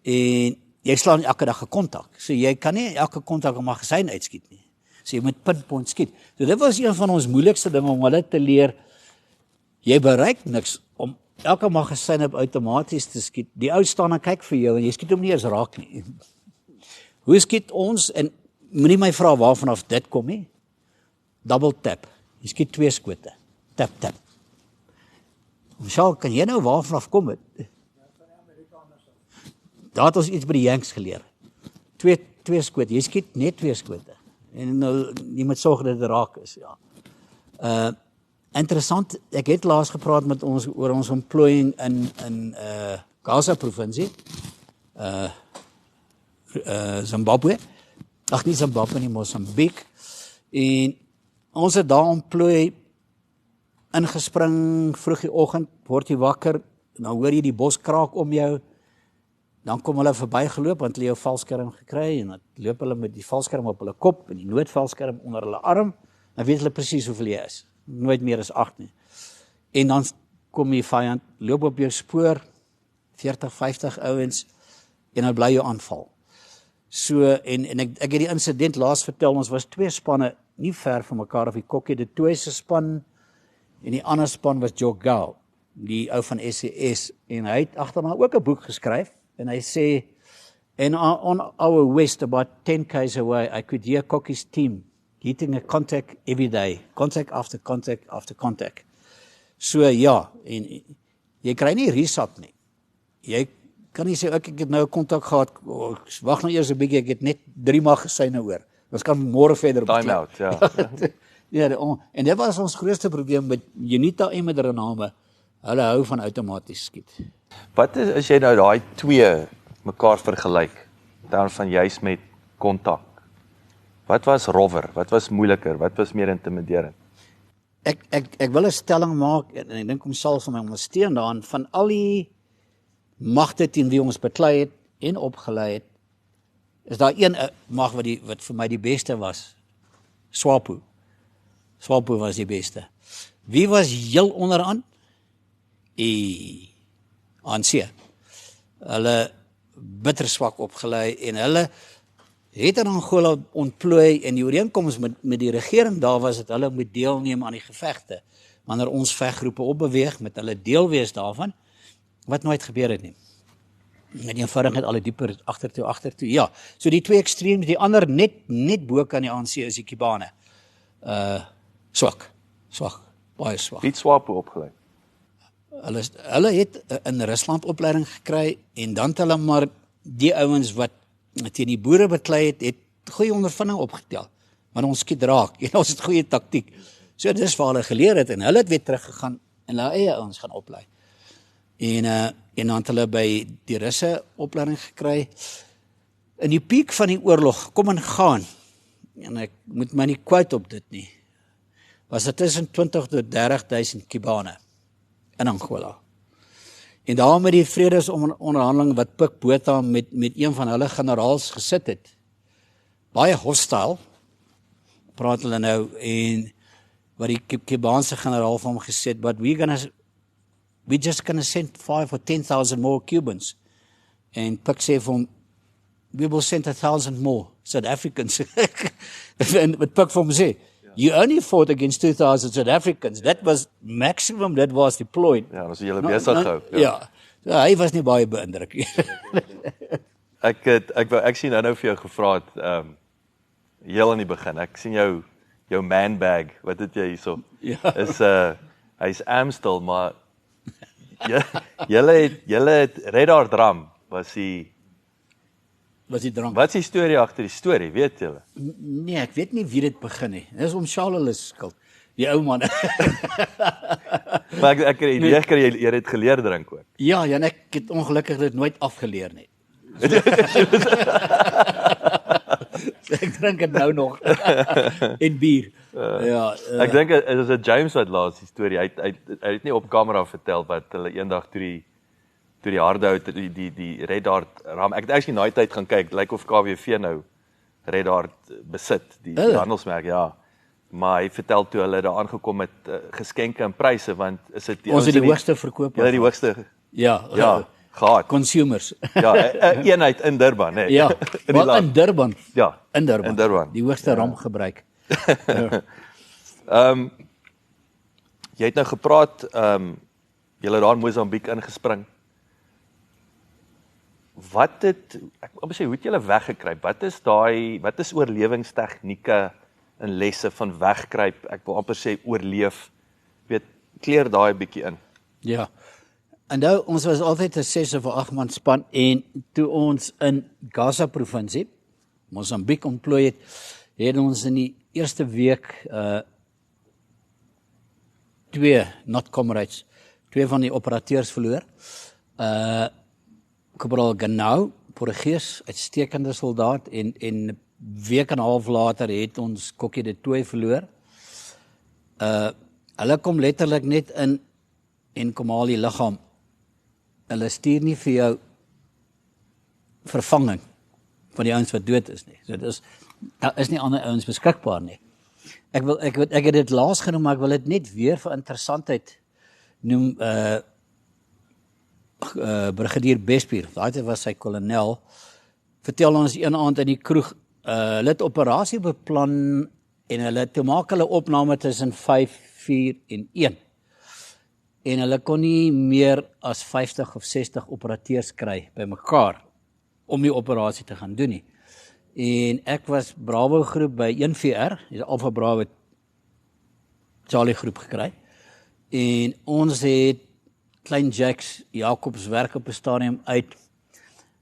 En jy slaan elke dag 'n kontak. So jy kan nie elke kontak 'n magasyn uitskiet nie. So jy moet pinpoint skiet. So dit was een van ons moeilikste dinge om hulle te leer. Jy bereik niks om elke magasyn op outomaties te skiet. Die ou staan en kyk vir jou en jy skiet hom nie eens raak nie. Hoe skiet ons? En moenie my vra waarvan af dit kom nie. Double tap. Jy skiet 2 skote. Tap tap. Michal, kan jy nou waarvan af kom het? Daar het ons iets by die Yanks geleer. 2 skote. Jy skiet net 2 skote. En nou, jy moet sorg dat dit raak is, ja. Interessant, ek het laas gepraat met ons oor ons ontplooiing in Gaza provinsie, Zimbabwe, nie Zimbabwe nie, Mosambiek, en ons het daar ontplooi, ingespring, vroeg die oggend, word jy wakker, dan hoor jy die bos kraak om jou, dan kom hulle verbygeloop, want hulle jou valskerm gekry, en dan loop hulle met die valskerm op hulle kop, en die noodvalskerm onder hulle arm, dan weet hulle presies hoeveel jy is. Nooit meer as 8 nie. En dan kom die vyand, loop op jou spoor, 40, 50 ouens, en hy bly jou aanval. So, en ek het die incident laas vertel, ons was 2 spanne, nie ver van mekaar of die Kokkie, die Toese span, en die ander span was Jogao, die ou van SES, en hy het agterna ook 'n boek geskryf, en hy sê, And on our west, about 10 k's away, I could hear Kokkie's team getting a contact every day. Contact after contact after contact. So ja, en jy kry nie resap nie. Jy kan nie sê, ek het nou kontak gehad, wag nou eers 'n bietjie, ek het net 3 magasyne oor. Ons kan môre verder time out, ja. Ja, en dit was ons grootste probleem met Unita en met Rename. Hulle hou van outomaties skiet. Wat is as jy nou daai twee mekaar vergelyk, dan van juis met kontak? Wat was rowwer? Wat was moeiliker? Wat was meer intimiderend? Ek wil 'n stelling maak en ek dink hom sal vir my ondersteun daarin van al die magte teen wie ons beklei het en opgelei het. Is daar een mag wat vir my die beste was? SWAPO. SWAPO was die beste. Wie was heel onderaan? ANC. Hulle bitter swak opgelei en hulle het in Angola ontplooi en die ooreenkoms met die regering daar was dat hulle moet deelneem aan die gevegte. Wanneer ons veggroepe opbeweeg met hulle deel wees daarvan, wat nooit gebeur het nie. Met die eenvoudigheid al dieper agtertoe. Ja, so die twee ekstreems, die ander net bo kan die ANC is die Kibane. Swak, baie swak. Wie het SWAPO opgelei? Hulle het in Rusland opleiding gekry en dan het hulle maar die ouens wat teen die boere beklei het goeie ondervinding opgetel. Maar ons skiet raak en ons het goeie taktiek. So dis waar hulle geleer het en hulle het weer teruggegaan en hulle eie ouens gaan oplei. En dan het hulle by die Russe opleiding gekry. In die piek van die oorlog, kom en gaan, en ek moet my nie quote op dit nie, was dit tussen 20 tot 30.000 Kibane in Angola. En daar met die vredesonderhandeling wat Pik Botha met een van hulle generaals gesit het, baie hostile, praat hulle nou, en wat die Kibaanse generaal van hom gesê het, but we're just gonna send 5,000 or 10,000 more Cubans. En Pik sê vir hom, we will send 1,000 more South Africans. En wat Pik vir hom sê, you only fought against 2,000 South Africans. That was maximum that was deployed. Ja, ons het julle besig gehou. Ja. So, hy was nie baie beïndruk nie. Ek sien nou vir jou gevra het, heel aan die begin. Ek sien jou man bag. Wat het jy hierso? Ja. Hy's Amstel, maar julle het Radar Drum was die drank. Wat is die storie agter die storie, weet julle? Nee, ek weet nie wie dit begin het. Dis om Charles se skuld. Die ou man. Maar ek het idee gekry jy het geleer drink ook. Ja, en ek het ongelukkig dit nooit afgeleer nie. Ek drink dit nou nog. En bier. Ek dink dit is 'n James wat laas die storie. Hy het nie op kamera vertel wat hulle eendag toe die harde hout, die Red Dart ram. Ek het actually na die tyd gaan kyk, lyk of KWV nou Red Dart besit, die handelsmerk, ja. Maar hy vertel toe hulle daar aangekom met geskenke en pryse, want is dit ons het die hoogste verkoop. Ja, die hoogste. Ja, gehad. Consumers. Ja, eenheid in Durban, hè. Ja, in Durban. Ja, in Durban. Die hoogste ram gebruik. Jy het nou gepraat, julle daar in Mosambiek ingespring. Ek wil sê, hoe het julle weggekruip? Wat is oorlewingstegnieke en lesse van wegkruip? Ek wil amper sê oorleef. Kleer daai bietjie in. Ja. En nou, ons was altyd 'n 6 of 8 man span en toe ons in Gaza provinsie, Mosambiek ontplooi het ons in die eerste week 2 not comrades, 2 van die operateurs verloor. Corporal Ganau, Portugees, uitstekende soldaat en 'n week en 'n half later het ons Kokkie de Tooy verloor. Hulle kom letterlik net in en kom haal die liggaam. Hulle stuur nie vir jou vervanging van die ouens wat dood is nie. So daar is nie ander ouens beskikbaar nie. Ek het dit laas genoem, maar ek wil dit net weer vir interessantheid noem. Brigadier Bespier, daai was sy kolonel, vertel ons een aand in die kroeg, hulle het operasie beplan en hulle toe maak hulle opname tussen 5, 4 en 1. En hulle kon nie meer as 50 of 60 operateurs kry by mekaar om die operasie te gaan doen nie. En ek was Bravo groep by 1VR, die Alpha Bravo Charlie groep gekry. En ons het Klein Jacks Jacobs werk op 'n stadium uit.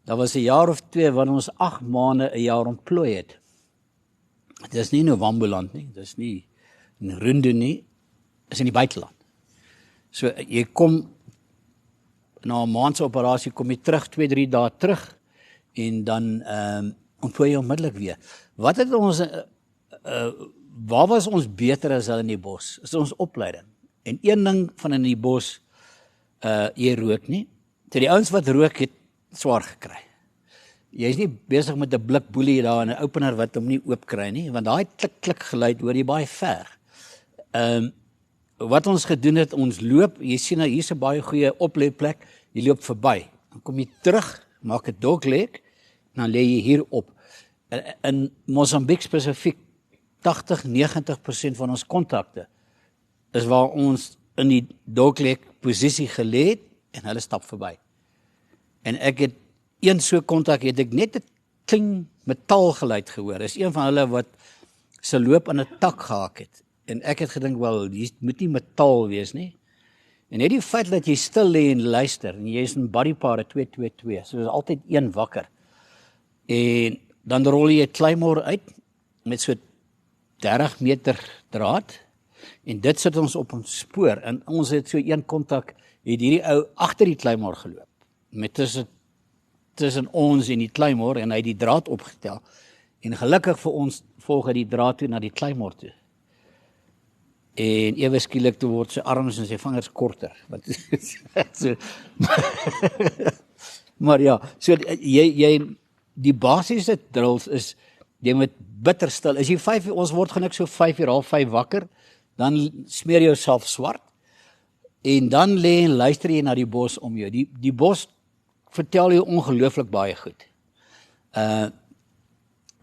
Daar was 'n jaar of 2 wanneer ons 8 maande 'n jaar ontplooi het. Dit is nie in Wambuland nie, dit is nie in Rundu nie, is in die buiteland. So jy kom na 'n maand se operasie, kom jy terug 2-3 dae terug en dan ontplooi jy onmiddellik weer. Wat het ons waar was ons beter as hulle in die bos? Is ons opleiding. En een ding van in die bos, jy rook nie. So die ouens wat rook het swaar gekry. Jy is nie besig met 'n blik boelie daar en 'n opener wat hom nie oop kry nie, want daai klik geluid hoor jy baie ver. Wat ons gedoen het, ons loop, jy sien nou hier's 'n baie goeie opletplek, jy loop verby. Dan kom jy terug, maak 'n dogleg, dan lê jy hier op. In Mosambiek spesifiek 80-90% van ons kontakte is waar ons in die dogleg posisie gelê het en hulle stap verby. En ek het een so kontak het ek net 'n kling metaalgeluid gehoor. Dis een van hulle wat se loop aan 'n tak gehaak het. En ek het gedink, wel, hier moet nie metaal wees nie. En net die feit dat jy stil lê en luister, en jy is in bodypare 2-2-2, so is altyd een wakker. En dan rol jy 'n Claymore uit met so 30 meter draad en dit sit ons op ons spoor en ons het so een kontak het hierdie ou agter die Claymore geloop met tussen ons en die Claymore en hy het die draad opgetel en gelukkig vir ons volg hy die draad toe na die Claymore toe. En ewe skielik toe word sy arms en sy vingers korter. Want so, maar ja, so jy die basiese drills is jy moet bitter stil. As jy 5 uur, ons word genik so 5 uur, half 5 wakker, dan smeer jy jouself swart en dan lê en luister jy na die bos om jou. Die bos vertel jou ongelooflik baie goed.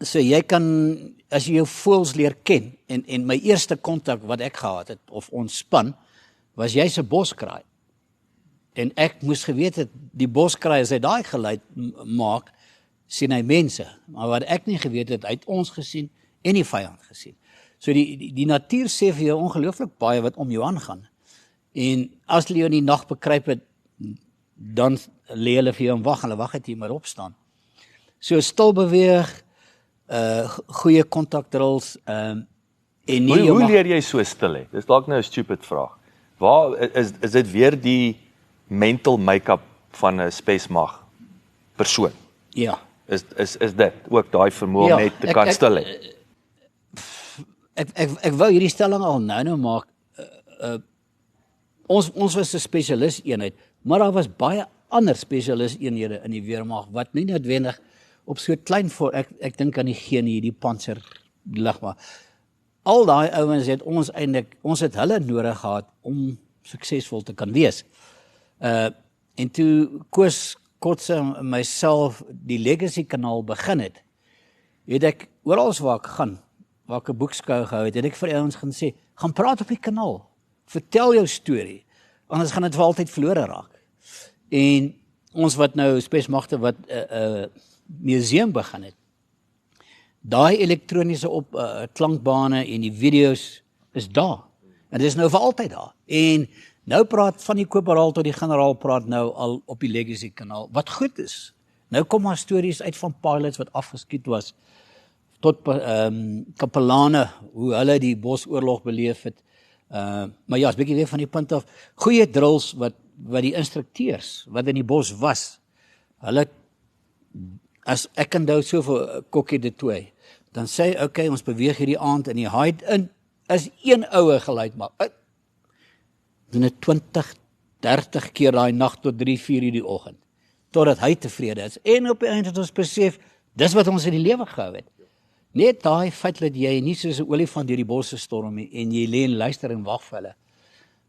So jy kan, as jy jou voëls leer ken, en my eerste kontak wat ek gehad het, of ons span, was jy's 'n boskraai. En ek moes geweet het, die boskraai, as hy daai geluid maak, sien hy mense. Maar wat ek nie geweet het, hy het ons gesien en die vyand gesien. So die natuur sê vir jou ongelooflik baie wat om jou aangaan. En as hulle jou in die nag bekruip het, dan lê hulle vir jou en hulle wag het jy maar opstaan. So stil beweeg, goeie kontakdrills, en nie hoe leer jy so stil hê? Dis dalk nou 'n stupid vraag. Waar is dit weer die mental make-up van 'n spesmag persoon? Ja. Is dit ook daai vermoë om net te kan stil hê? Ek wou hierdie stelling al nou maak. Ons was 'n spesialis eenheid, maar daar was baie ander spesialis eenhede in die weermag wat nie noodwendig op so klein voor ek dink aan die genie, die panser lig maar. Al daai ouens het ons het hulle nodig gehad om suksesvol te kan wees. En toe Koos Kotse en myself die Legacy kanaal begin het ek oral waar ek gaan, waar ek 'n boekskou gehou het ek vir ouens gaan sê, gaan praat op die kanaal. Vertel jou storie, anders gaan dit vir altyd verlore raak. En ons wat nou spesmagte wat museum begin het, daai elektroniese klankbane en die video's is daar. En dit is nou vir altyd daar. En nou praat van die korporaal tot die generaal praat nou al op die Legacy kanaal, wat goed is. Nou kom maar stories uit van pilots wat afgeskiet was, tot kapelane, hoe hulle die bosoorlog beleef het. Maar ja, is bietjie weer van die punt af. Goeie drills wat die instrukteurs, wat in die bos was, hulle, as ek kan onthou so vir Kokkie de Tooi, dan sê, okay, ons beweeg hierdie aand in die hide in, as een oue geluid maak, doen het 20-30 keer daai nag tot 3-4 uur die oggend, totdat hy tevrede is. En op die einde het ons besef, dis wat ons in die lewe gehou het. Net daai feit dat jy nie soos 'n olifant deur die bosse storm en jy lê en luister en wag vir hulle.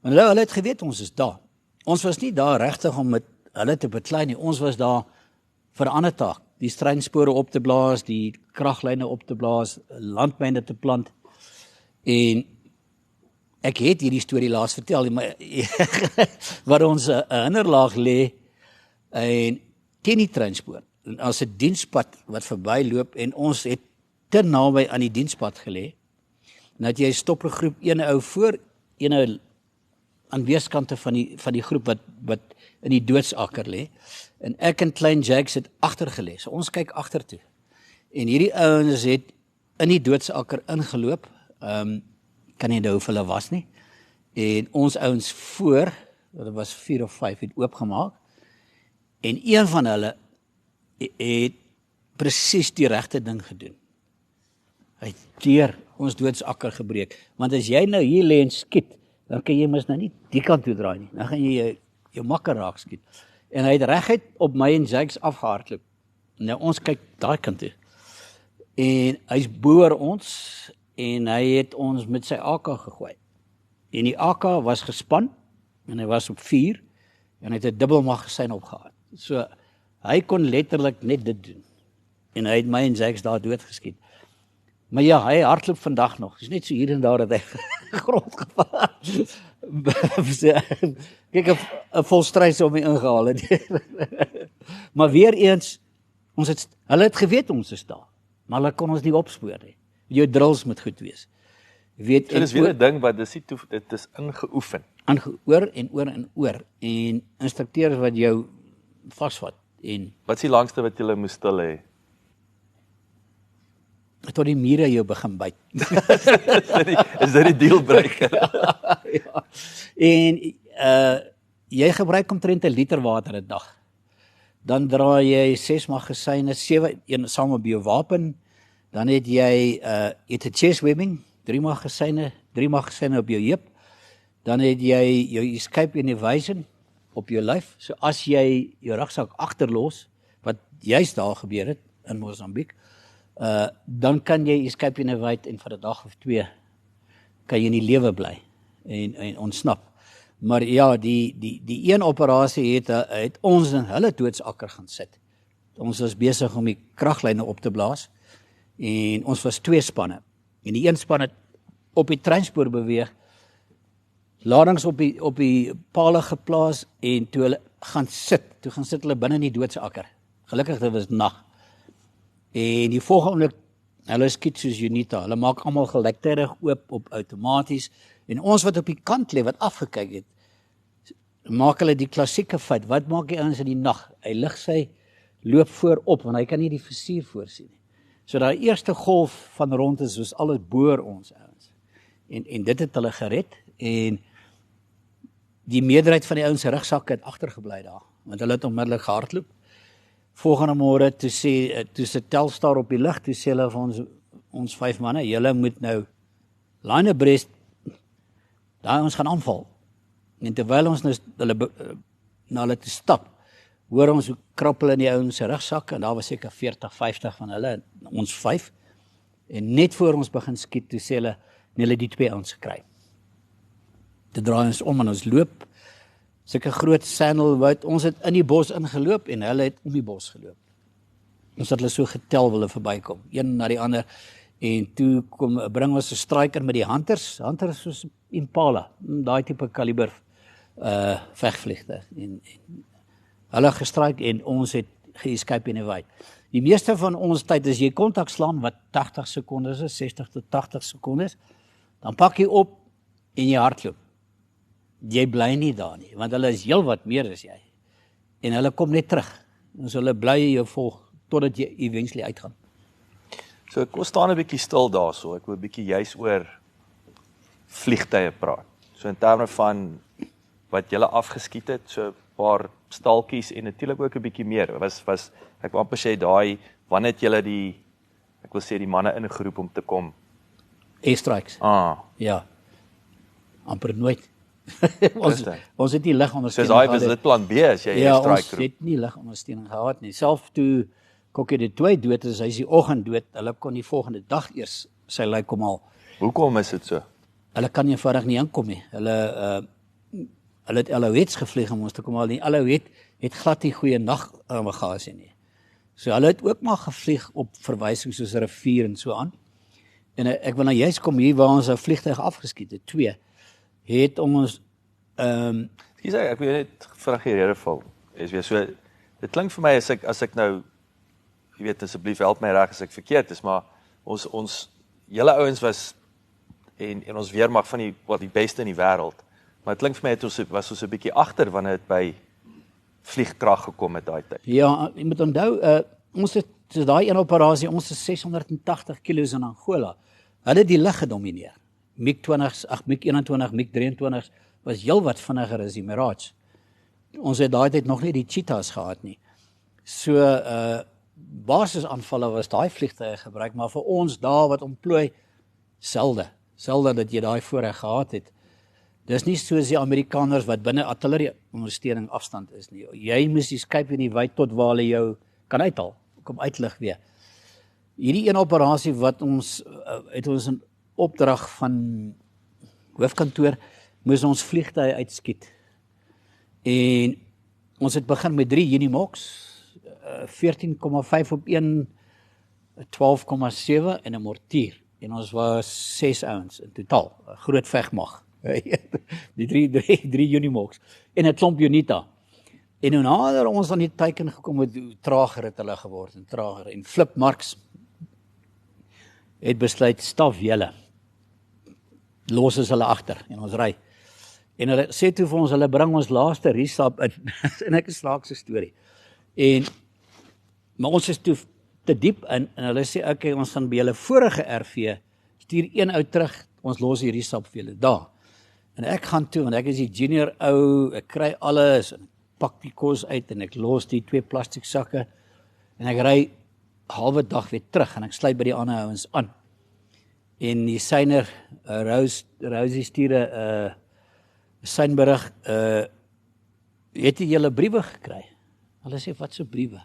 Want hulle het geweet ons is daar. Ons was nie daar regtig om met hulle te beklei nie. Ons was daar vir 'n ander taak. Die treinspore op te blaas, die kraglyne op te blaas, landmyne te plant. En ek het hierdie storie laas vertel, maar waar ons 'n hinderlaag lê en teen die treinspoor. as 'n dienspad wat verbyloop en ons het te naby aan die dienspad gelê. Nou het jy stop 'n groep, een ou voor, een ou aan weerskante van die groep wat in die doodsakker lê. En ek en klein Jacks het agter gelê. So ons kyk agtertoe. En hierdie ouens het in die doodsakker ingeloop. Kan nie onthou hoeveel hulle was nie. En ons ouens voor, dit was 4 of 5, het oopgemaak. En een van hulle het presies die regte ding gedoen. Hy het deur ons doodsakker gebreek. Want as jy nou hier lê en skiet, dan kan jy mos nou nie die kant toe draai nie. Dan gaan jy jou makker raak skiet. En hy het reguit op my en Jakes afgehardloop. Nou ons kyk daai kant toe. En hy's boor ons en hy het ons met sy AK gegooi. En die AK was gespan en hy was op 4 en hy het 'n dubbelmagasyn opgehad. So hy kon letterlik net dit doen. En hy het my en Jakes daar doodgeskiet. Maar ja, hy hardloop vandag nog. Dis net so hier en daar dat hy grond geval. Kyk, 'n volstrys om my ingehaal het. Maar weer eens, hulle het geweet ons is daar, maar hulle kon ons nie opspoor nie. Jou drills moet goed wees. Weet, dit is weer 'n ding wat dit is ingeoefen. Oor en oor en oor. En instrukteurs wat jou vasvat. En wat is die langste wat jy moes stil hê? Tot die mure jou begin byt. Is dit die dealbreaker? Ja. En jy gebruik omtrent 1 liter water 'n dag. Dan draai jy 6 magasyne, 7 saam op jou wapen. Dan het jy 'n chest webbing, 3 magasyne op jou heup. Dan het jy jou escape and evasion op jou lyf. So as jy jou rugsak agterlos, wat juist daar gebeur het in Mosambiek, dan kan jy escape and evade en vir 'n dag of 2 kan jy in die lewe bly en ontsnap. Maar ja, die een operasie het ons in hulle doodsakker gaan sit. Ons was besig om die kraglyne op te blaas en ons was 2 spanne. En die een span het op die treinspoor beweeg, ladings op die pale geplaas en toe hulle gaan sit hulle binne in die doodsakker. Gelukkig dit was nag. En die volgende, hulle skiet soos Unita, hulle maak almal gelyktydig oop op outomaties, en ons wat op die kant lê, wat afgekyk het, maak hulle die klassieke fout. Wat maak die ouens in die nag? Hy lig sy loop voorop, want hy kan nie die vizier voorsien nie. So daai eerste golf van rond is, soos alles boor ons ouens. En dit het hulle gered, en die meerderheid van die ouens se rugsakke het agtergebly daar, want hulle het onmiddellik gehardloop. Volgende môre toe se Telstar op die lig, toe sê hulle vir ons 5 manne, julle moet nou line abreast, daar ons gaan aanval. En terwyl ons na hulle toe stap, hoor ons hoe krappel in die ouens se rugsakke, en daar was seker 40, 50 van hulle, ons 5, en net voor ons begin skiet, toe sê hulle die 2 ouens gekry. Toe draai ons om en ons loop, sulke groot sandalwood, ons het in die bos ingeloop en hulle het om die bos geloop. Ons het hulle so getel wil hulle verbykom, een na die ander, en toe bring ons 'n striker met die hunters soos Impala, daai tipe kaliber vegvliegtuig, en hulle gestryk en ons het ge-escape en evade. Die meeste van ons tyd, as jy kontak slaan wat 80 sekondes is, 60 tot 80 sekondes, dan pak jy op en jy hardloop. Jy bly nie daar nie, want hulle is heel wat meer as jy. En hulle kom net terug. En so hulle bly jou volg, totdat jy eventually uitgaan. So ek staan 'n bietjie stil daarso, ek wil 'n bietjie juis oor vliegtye praat. So in terme van wat julle afgeskiet het, so 'n paar stalkies en natuurlik ook 'n bietjie meer. Ek wil amper sê daai, wanneer het julle die manne ingeroep om te kom? Airstrikes. Ja. Amper nooit. ons het nie ligondersteuning gehad. So daai was dit plan B as jy ja, strike ons het nie ligondersteuning gehad nie. Self toe Kokkie de Tooi dood is, hy is die oggend dood, hulle kon die volgende dag eers sy lijk kom haal. Hoekom is dit so? Hulle kan eenvoudig nie inkom nie. Hulle het Alouettes gevlieg om ons te kom haal. Die Alouette het glad nie goeie nagbagasie nie. So hulle het ook maar gevlieg op verwysing soos 'n rivier en so aan. En ek wil nou juist kom hier waar ons 'n vliegtuig afgeskiet het, 2. Het ons ek wil net vinnig die rede val. Is weer so, dit klink vir my as ek nou jy weet asseblief help my reg as ek verkeerd is, maar ons julle ouens was en ons weermag van die beste in die wêreld. Maar dit klink vir my was ons 'n bietjie agter wanneer dit by vliegkrag gekom het daai tyd. Ja, jy moet onthou, ons het so daai een operasie, ons is 680 kilos in Angola. Hulle het die lug gedomeineer. MiG-20s, MiG-21, MiG-23s was heelwat vinniger as die Mirage. Ons het daai tyd nog nie die Cheetahs gehad nie. So basisaanvalle was daai vliegtuie gebruik, maar vir ons daar wat ontplooi selde dat jy daai voorreg gehad het. Dis nie soos die Amerikaners wat binne artillerie ondersteuning afstand is nie. Jy moes die skype in die wyd tot waar hulle jou kan uithaal, kom uitlig weer. Hierdie een operasie wat ons het ons 'n opdrag van hoofkantoor moes ons vliegtuie uitskiet. En ons het begin met 3 Unimogs, 14,5 op 1, 12,7 en 'n mortier. En ons was 6 ouens in totaal, 'n groot vegmag. Die drie Unimogs en 'n klomp Unita. En hoe nader ons aan die teiken gekom het, hoe trager het hulle geword en trager. En Flip Marx het besluit, staf julle. Los is hulle agter en ons ry. En hulle sê toe vir ons, hulle bring ons laaste restap in. En ek 'n snaakse storie. Maar ons is toe te diep in en hulle sê, okay, ons gaan by julle vorige RV, stuur een ou terug, ons los die restap vir julle daar. En ek gaan toe, want ek is die junior ou, ek kry alles, en ek pak die kos uit, en ek los die 2 plastiek sakke, en ek ry halwe dag weer terug, en ek sluit by die ander ouens aan. En die syner, Rosie stuur 'n synberig, het jy julle briewe gekry? Hulle sê, wat so briewe?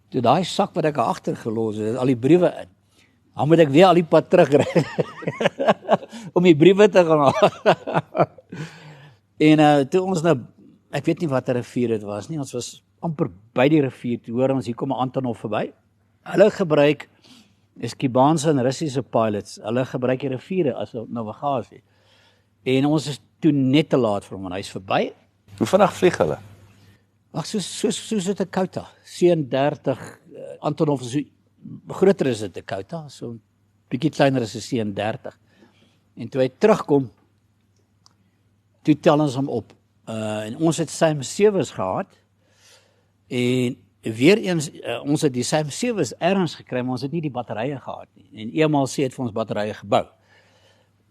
Toe daai sak wat ek agtergelos het, al die briewe in, dan moet ek weer al die pad terugry, om die briewe te gaan haal. En toe ons nou, ek weet nie wat 'n rivier dit was nie, ons was amper by die rivier, toe hoor ons, hier kom 'n Antonov verby. Hulle gebruik, is Kubaanse en Russiese pilots, hulle gebruik die riviere as navigasie. En ons is toe net te laat vir hom, en hy is verby. Hoe vinnig vlieg hulle? Ag, soos dit 'n Kouta, C-30, Antonov is so groter as dit 'n Kouta, so 'n bietjie kleiner as 'n C-30. En toe hy terugkom, toe tel ons hom op. En ons het SAM-7's gehad, en weer eens, ons het die SAM-7's ergens gekry, maar ons het nie die batterye gehad nie. En eenmaal sê het vir ons batterye gebou.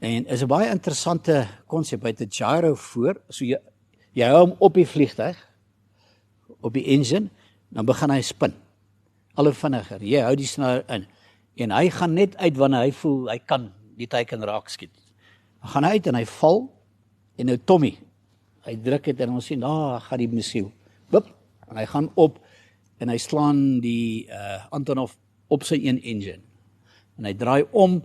En is 'n baie interessante konsep, hy het 'n gyro voor, so jy hou hom op die vliegtuig, op die engine, dan begin hy spin. Al hoe vinniger, jy hou die snaar in, en hy gaan net uit wanneer hy voel, hy kan die teiken raak skiet. Dan gaan hy uit en hy val, en nou Tommy, hy druk het en ons sien, gaan die missiel, bip, en hy gaan op, en hy slaan die Antonov op sy een engine, en hy draai om,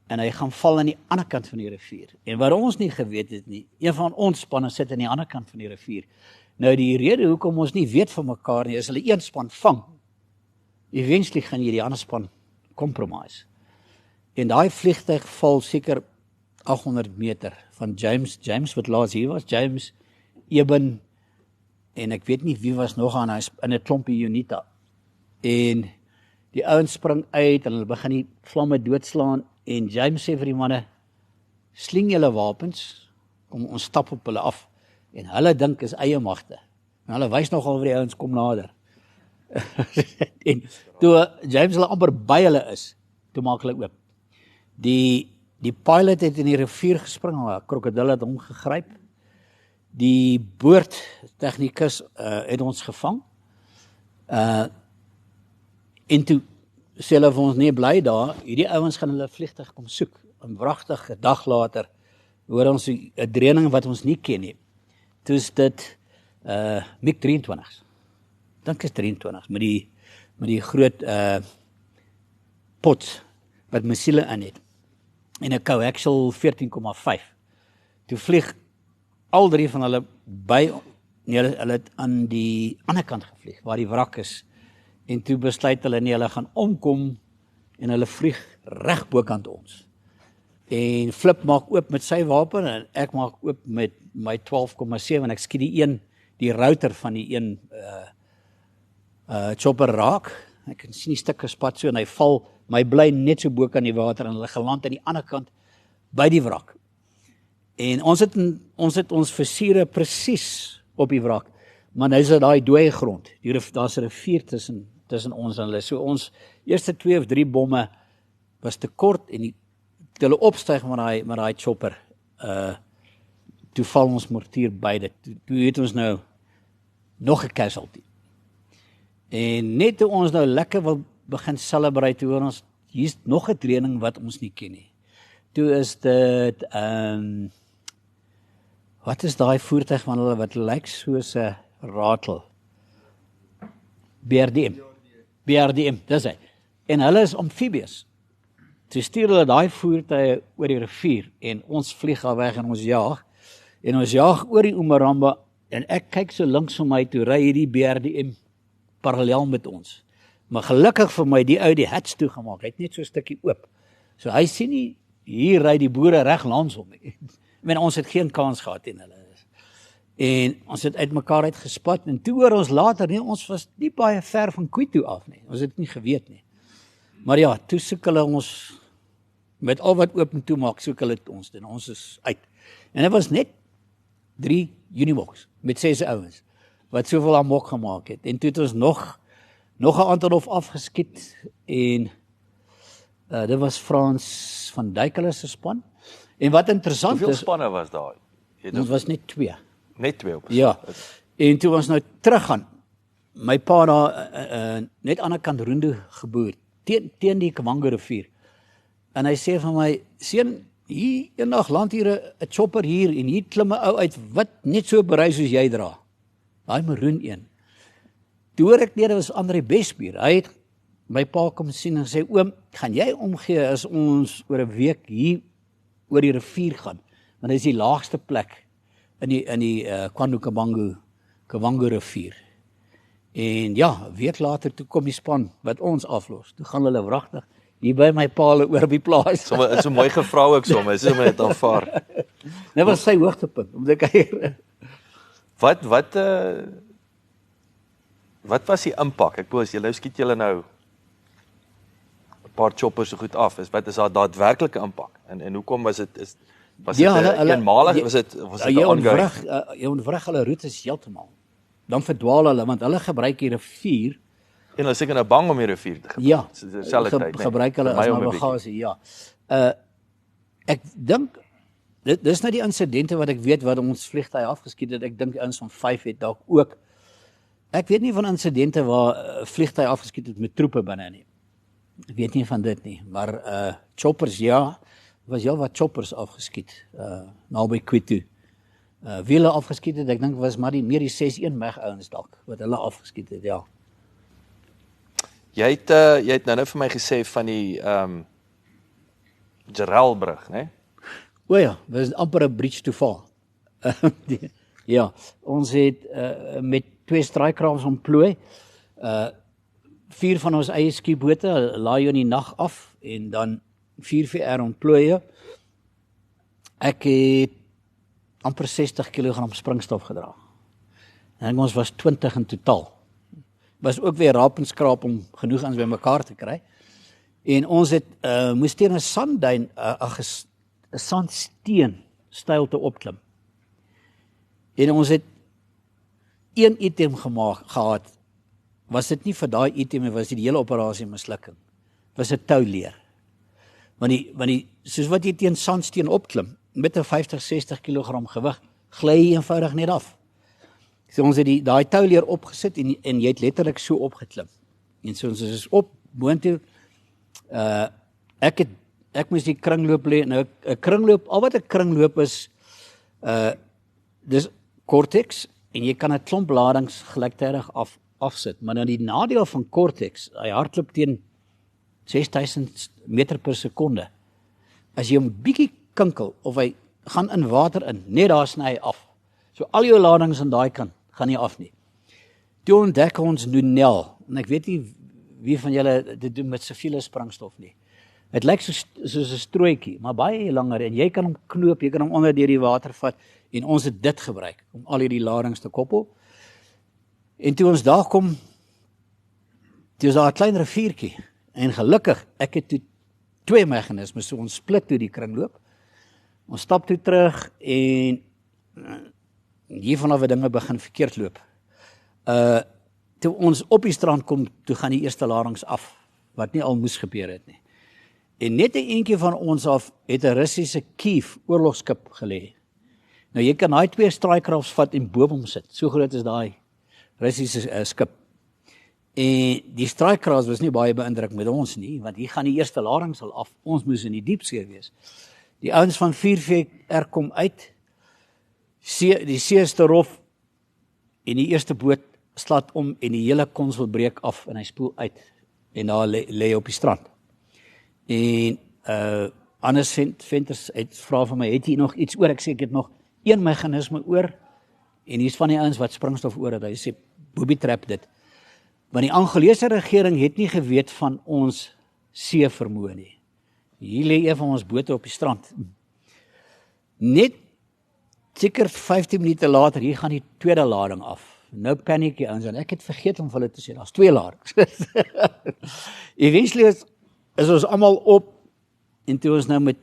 en hy gaan val aan die ander kant van die rivier, en wat ons nie geweet het nie, een van ons spanne sit aan die ander kant van die rivier. Nou die rede hoekom ons nie weet van mekaar nie, is hulle een span vang, eventually gaan jy die ander span compromise. En daai vliegtuig val seker 800 meter van James wat laas hier was, James, Eben, en ek weet nie wie was nog aan hy in 'n klompie Unita. En die ouens spring uit en hulle begin die vlamme doodslaan, en James sê vir die manne, sling julle wapens, kom ons stap op hulle af. En hulle dink is eie magte. En hulle wys nogal vir die ouens kom nader. En toe James hulle amper by hulle is, toe maak hulle oop. Die pilot het in die rivier gespring, 'n krokodil het hom gegryp. Die boordtegnikus het ons gevang. En toe sê hulle vir ons, nee, bly daar, hierdie ouens gaan hulle vliegtuig kom soek. En wragtig 'n dag later hoor ons 'n dreuning wat ons nie ken nie. Toe is dit MiG-23's. Dink is 23's met die groot pots wat missiele in het. En 'n coaxial 14,5. Toe vlieg al 3 van hulle hulle het aan die ander kant gevlieg waar die wrak is. En toe besluit hulle nie, hulle gaan omkom en hulle vlieg reg bokant ons. En Flip maak oop met sy wapen en ek maak oop met my 12,7 en ek skiet die router van die een chopper raak ek sien die stukke spat so en hy val, maar hy bly net so bo kan die water en hulle geland aan die ander kant by die wrak. En ons het ons versiere presies op die wrak, maar nou is dit daai dooie grond. Daar's 'n rivier tussen ons en hulle. So ons eerste 2 of 3 bomme was te kort en toe hulle opstyg met daai chopper, toe val ons mortier beide. Toe het ons nou nog 'n casualty. En net toe ons nou lekker wil begin celebrate, toe hoor ons, hier's nog 'n training wat ons nie ken nie. Toe is dit, wat is daai voertuig van hulle wat lyk soos 'n ratel? BRDM, dis hy. En hulle is amfibies. Toe stuur hulle daai voertuie oor die rivier en ons vlieg al weg en ons jaag. En ons jaag oor die Umaramba en ek kyk so links van my toe ry hierdie BRDM parallel met ons. Maar gelukkig vir my, die ou die hats toegemaak, hy het net so 'n stukkie oop. So hy sien nie, hier ry die boere reg langs hom. Ons het geen kans gehad teen hulle. En ons het uitmekaar uitgespat en toe hoor ons later, nee, ons was nie baie ver van Kuito af nie. Ons het nie geweet nie. Maar ja, toe soek hulle ons, met al wat oop en toe maak, soek hulle ons, en ons is uit. En dit was net 3 Unimogs, met 6 ouens, wat soveel amok gemaak het. En toe het ons nog 'n aantal hof afgeskiet, en dit was Frans van Dijk hulle se span. En wat interessant Hoeveel spanne was daar? Ons was net 2. Net 2 op. Ja, en toe ons nou teruggaan, my pa daar net aan die kant Roendo geboer, teen die Kavango rivier. En hy sê van my, seun, hier eendag land hier 'n chopper hier, en hier klim 'n ou uit, wat net so berei soos jy dra. Daai maroon een. Toe hoor ek, nee, dit was André Besbier. Hy het my pa kom sien en sê, oom, gaan jy omgee as ons oor 'n week hier oor die rivier gaan? Want dit is die laagste plek in die Kwandu Kavango rivier. En ja, 'n week later toe kom die span wat ons aflos. Toe gaan hulle wragtig hier by my pa oor op die plaas. Sommige so mooi gevra ook somme, is sommer het aanvaar. Dit was sy hoogtepunt om te kyk. Wat was die impak? Ek bedoel, as julle skiet julle nou 'n paar choppers so goed af, wat is daar daadwerklike impak? En hoekom was dit eenmalig, was dit ongoing? Jy ontwrig hulle roetes heeltemal. Dan verdwaal hulle, want hulle gebruik die rivier. En hulle is seker nou bang om die rivier te gebruik. Ja, Nee, gebruik hulle as navigasie, ja. Ek dink, dis nou die insidente wat ek weet, wat ons vliegtuie afgeskiet het. Ek dink ons van 5 het dalk ook. Ek weet nie van insidente waar vliegtuie afgeskiet het met troepe binne nie. Ek weet nie van dit nie, maar choppers, ja, was heel wat choppers afgeskiet, naby Kuito. Wie hulle afgeskiet het, ek dink was maar meer die 6-1 meg ouens dalk, wat hulle afgeskiet het, ja. Jy het nou vir my gesê van die Geraldbrug, né? O ja, dit is amper 'n bridge to fall. Ja, ons het met 2 straaikraans ontplooi, 4 van ons eie skiebote laai in die nag af, en dan 4 VR ontplooie. Ek het amper 60 kg springstof gedra. En ons was 20 in totaal. Was ook weer raap en skraap om genoeg aan by mekaar te kry. En ons het moes teen 'n sandduin, 'n sandsteen steilte opklim. En ons het 1 item gehad. Was dit nie vir daai item, was die hele operasie 'n mislukking. Was 'n touleer. Want die soos wat jy teen sandsteen opklim met 'n 50-60 kg gewig, gly jy eenvoudig net af. So ons het daai touleer opgesit en jy het letterlik so opgeklim. En so ons is op boontoe. Ek moes die kringloop lê. Nou 'n kringloop, al wat 'n kringloop is, dis Cortex, en jy kan 'n klomp ladings gelyktydig afsit. Maar nou die nadeel van Cortex, hy hardloop teen 6000 meter per sekonde. As jy hom bietjie kinkel of hy gaan in water in, net daar sny hy af. So al jou ladings aan daai kant gaan nie af nie. Toe ontdek ons Nunel, en ek weet nie wie van julle dit doen met siviele springstof nie. Dit lyk soos 'n strooitjie, maar baie langer, en jy kan hom knoop, jy kan hom onder deur die water vat, en ons het dit gebruik om al hierdie ladings te koppel. En toe ons daar kom, Toe is daar 'n klein riviertjie en gelukkig ek het toe 2 meganismes, so ons split toe die kringloop. Ons stap toe terug en hiervan af dinge begin verkeerd loop. Toe ons op die strand kom, toe gaan die eerste ladings af, wat nie al moes gebeur het nie. En net 'n eentjie van ons af het 'n Russiese Kiev oorlogskip gelê. Nou jy kan daai 2 straaicrafts vat en bo hom sit. So groot is daai Russiese skip. En die straaicrafts was nie baie beïndruk met ons nie, want hier gaan die eerste ladings al af. Ons moes in die diepsee wees. Die ouens van 4VR kom uit. Die see is te rof en die eerste boot slat om en die hele konsel breek af en hy spoel uit en daar lê op die strand. En Anders venters het vra van my, het jy nog iets oor? Ek sê ek het nog 1 meganisme oor en hier's van die ouens wat springstof oor het. Hy sê booby trap dit. Want die Angolese regering het nie geweet van ons see vermoë nie. Hier lê een van ons bote op die strand. Net seker 15 minute later, hier gaan die tweede lading af. Nou paniek die ouens en ek het vergeet om vir hulle te sê, daar's 2 ladings. Eventually is ons almal op en toe ons nou met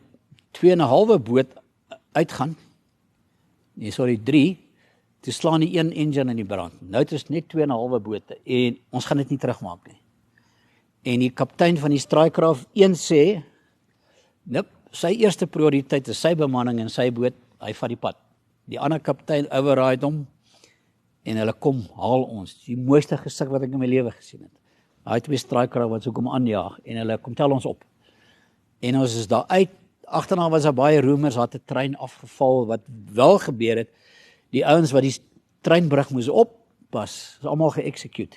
2,5 boot uitgaan. Nee, sorry, 3. Toe slaan die 1 engine in die brand. Nou het ons net 2,5 bote en ons gaan dit nie terugmaak nie. En die kaptein van die straaicraft 1 sê, sy eerste prioriteit is sy bemanning en sy boot, hy vat die pad. Die ander kaptein override hom en hulle kom haal ons. Die mooiste gesig wat ek in my lewe gesien het. Daai 2 straaicraft wat so kom aanjaag en hulle kom tel ons op. En ons is daar uit. Agterna was daar baie roemers, had 'n trein afgeval. Wat wel gebeur het, die ouens wat die treinbrug moes oppas, is almal ge-execute.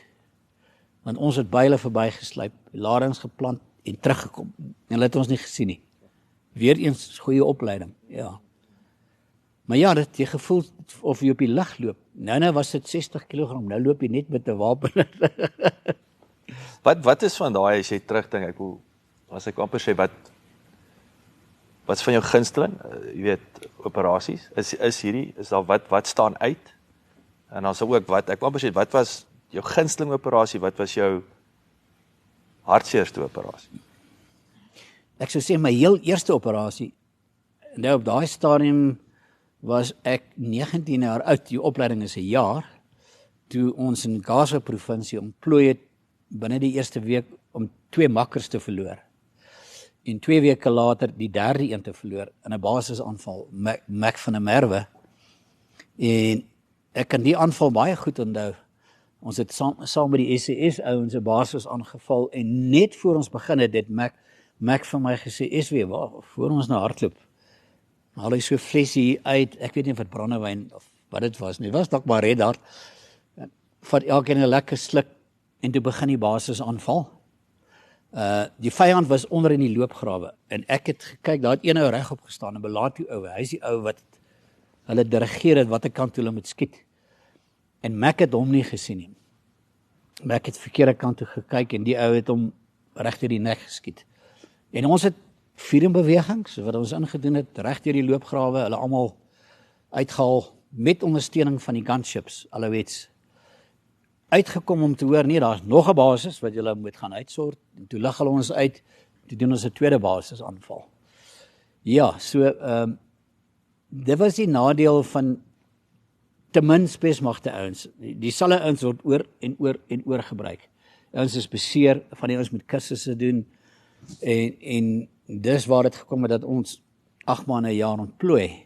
Want ons het by hulle verbygeslyp, ladings geplant en teruggekom. En hulle het ons nie gesien nie. Weereens goeie opleiding, ja. Maar ja, dit jy gevoel of jy op die lug loop. Nou was dit 60 kg, nou loop jy net met 'n wapen. Wat is van daai as jy terugdink, as ek amper sê, wat's van jou gunsteling, jy weet, operasies, is daar wat staan uit? En dan sou ook ek amper sê, wat was jou gunsteling operasie, wat was jou hartseerste operasie? Ek sou sê my heel eerste operasie, nou op daai stadium was ek 19 jaar oud, die opleiding is 'n jaar, toe ons in Gaza provinsie ontplooi het, binne die eerste week om 2 makkers te verloor. En 2 weke later die derde een te verloor in 'n basisaanval, Mac van der Merwe. En ek kan die aanval baie goed onthou. Ons het saam met die SES ouens 'n basis aangeval en net voor ons begin het Mac vir my gesê, SW, voor ons nou hardloop. Haal hy so flesie uit, ek weet nie of dit brandewyn of wat dit was nie, was dalk maar Red Hart. Vat elkeen 'n lekker sluk en toe begin die basis aanval. Die vyand was onder in die loopgrawe en ek het gekyk, daar het een ou regop gestaan, 'n Belato ou, hy is die ou wat hulle dirigeer het watter kant hulle moet skiet. En Mac het hom nie gesien nie. Mac het verkeerde kant toe gekyk en die ou het hom reg deur die nek geskiet. En ons het 4 bewegings wat ons ingedoen het, reg deur die loopgrawe, hulle almal uitgehaal met ondersteuning van die gunships, alhoewels uitgekom om te hoor, nee, daar's nog 'n basis wat julle moet gaan uitsort, en toe lig hulle ons uit, toe doen ons 'n tweede basis aanval. Ja, so, dit was die nadeel van te min spesmagte ouens. Die selfe ouens word oor en oor en oor gebruik. Ouens is beseer, van die ouens moet kursusse doen, en dis waar dit gekom het dat ons 8 maande 'n jaar ontplooi.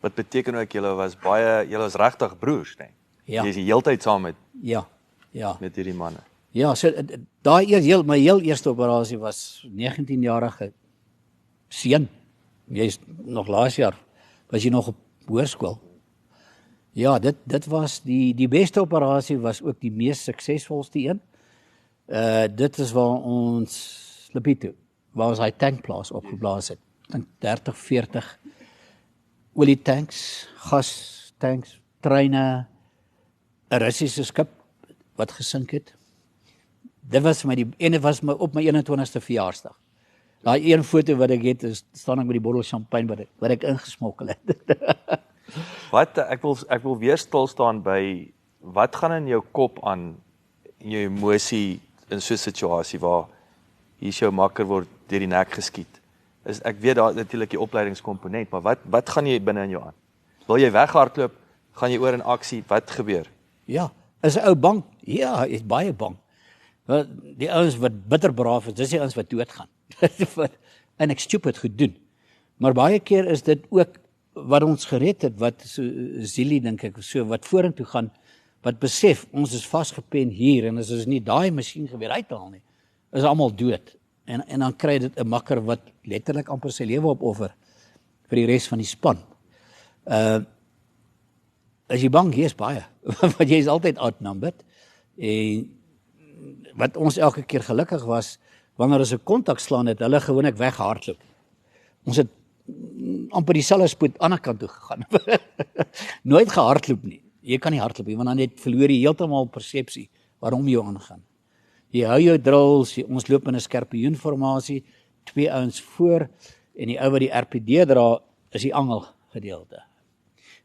Wat beteken ook, julle was regtig broers, nee? Ja. Jy is die heeltyd saam met met hierdie manne. Ja, so my heel eerste operasie was 19-jarige seun. Jy's nog laas jaar, was jy nog op hoërskool. Ja, dit was die beste operasie, was ook die mees suksesvolste een. Dit is waar ons Lipito, waar ons hy tankplaas opgeblaas het. Ek dink 30, 40 olietanks, gastanks, treine, 'n Russiese skip wat gesink het. Dit was op my 21ste verjaarsdag. Daai een foto wat ek het, staan ek met die bottel champagne wat ek ingesmokkel het. Ek wil weer stil staan by, wat gaan in jou kop aan, in jou emosie, in so 'n situasie waar hier jou makker word deur die nek geskiet. Ek weet daar natuurlik die opleidingskomponent, maar wat gaan jy binne in jou aan? Wil jy weghardloop? Gaan jy oor in aksie? Wat gebeur? Ja, is 'n ou bang? Ja, hy is baie bang. Want die ouens wat bitterbraaf is, dis die ouens wat doodgaan. En ek stupid goed doen. Maar baie keer is dit ook wat ons gered het, wat so Zili dink ek, so wat vorentoe gaan, wat besef ons is vasgepen hier en as ons nie daai masjien weer uithaal nie, is almal dood. En dan kry dit 'n makker wat letterlik amper sy lewe opoffer vir die res van die span. As jy bang is baie, want jy is altyd outnumbered. En wat ons elke keer gelukkig was, wanneer ons 'n kontak slaan het, hulle gewoonlik weghardloop. Ons het amper dieselfde spoed aan die ander kant toe gegaan. Nooit gehardloop nie. Jy kan nie hardloop nie, want dan net verloor jy heeltemal persepsie waarom jy aangaan. Jy hou jou drills, ons loop in 'n skorpioenformasie, 2 ouens voor en die ou wat die RPD dra is die angel gedeelte.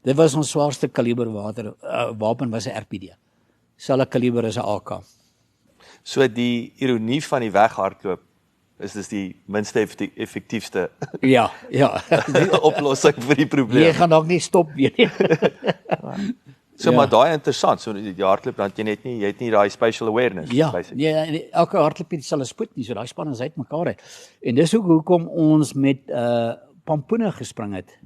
Dit was ons swaarste kaliber wapen was 'n RPD. Selfe kaliber as 'n AK. So die ironie van die weghardloop is dis die minste effektiefste Ja. oplossing vir die probleem. Jy gaan dalk nie stop weer nie. So maar daai interessant, so die hardloop dan jy het nie daai spatial awareness basically. Ja, en elke hardloop het dieselfde spoed nie, so daai span is uitmekaar uit. En dis hoekom ons met pampoene gespring het.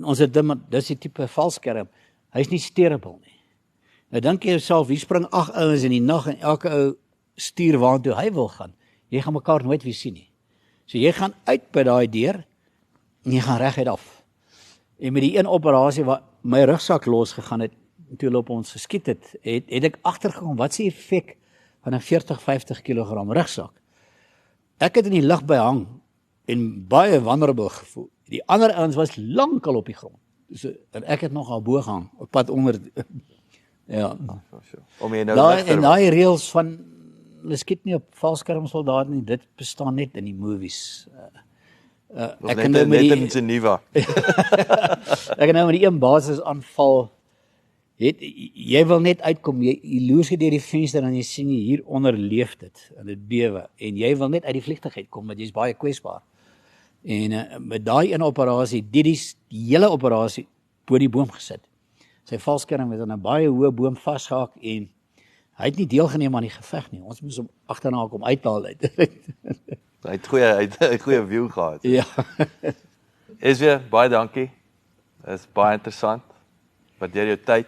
Ons het dis die tipe valskerm. Hy's nie steerable nie. Nou dink jy jouself, hier spring 8 ouens in die nag en elke ou stuur waartoe hy wil gaan. Jy gaan mekaar nooit weer sien nie. So jy gaan uit by daai deur en jy gaan reguit af. En met die een operasie waar my rugsak losgegaan het, toe hulle op ons geskiet het ek agtergekom, wat is die effek van 'n 40-50 kg rugsak? Ek het in die lug behang en baie vulnerable gevoel. Die ander ouens was lankal op die grond. So, en ek het nog al bo gehang, op pad onder. Ja. Om jy nou en daai reëls van hulle skiet nie op valskermsoldate nie, dit bestaan net in die movies. Ek kan nou net in Geneva. Ek kan nou met die een basis aanval. Jy wil net uitkom, jy loos deur die venster en jy sien jy hier onder leef dit en dit bewe en jy wil net uit die vliegtuig uitkom want jy's baie kwesbaar. En met daai een operasie, die hele operasie bo die boom gesit. Sy valskerm het aan 'n baie hoë boom vasgehak en hy het nie deelgeneem aan die geveg nie. Ons moes hom agterna kom uithaal uit. Hy het goeie view gehad. Ja. Is weer baie dankie. Dit is baie interessant. Waardeer jou tyd.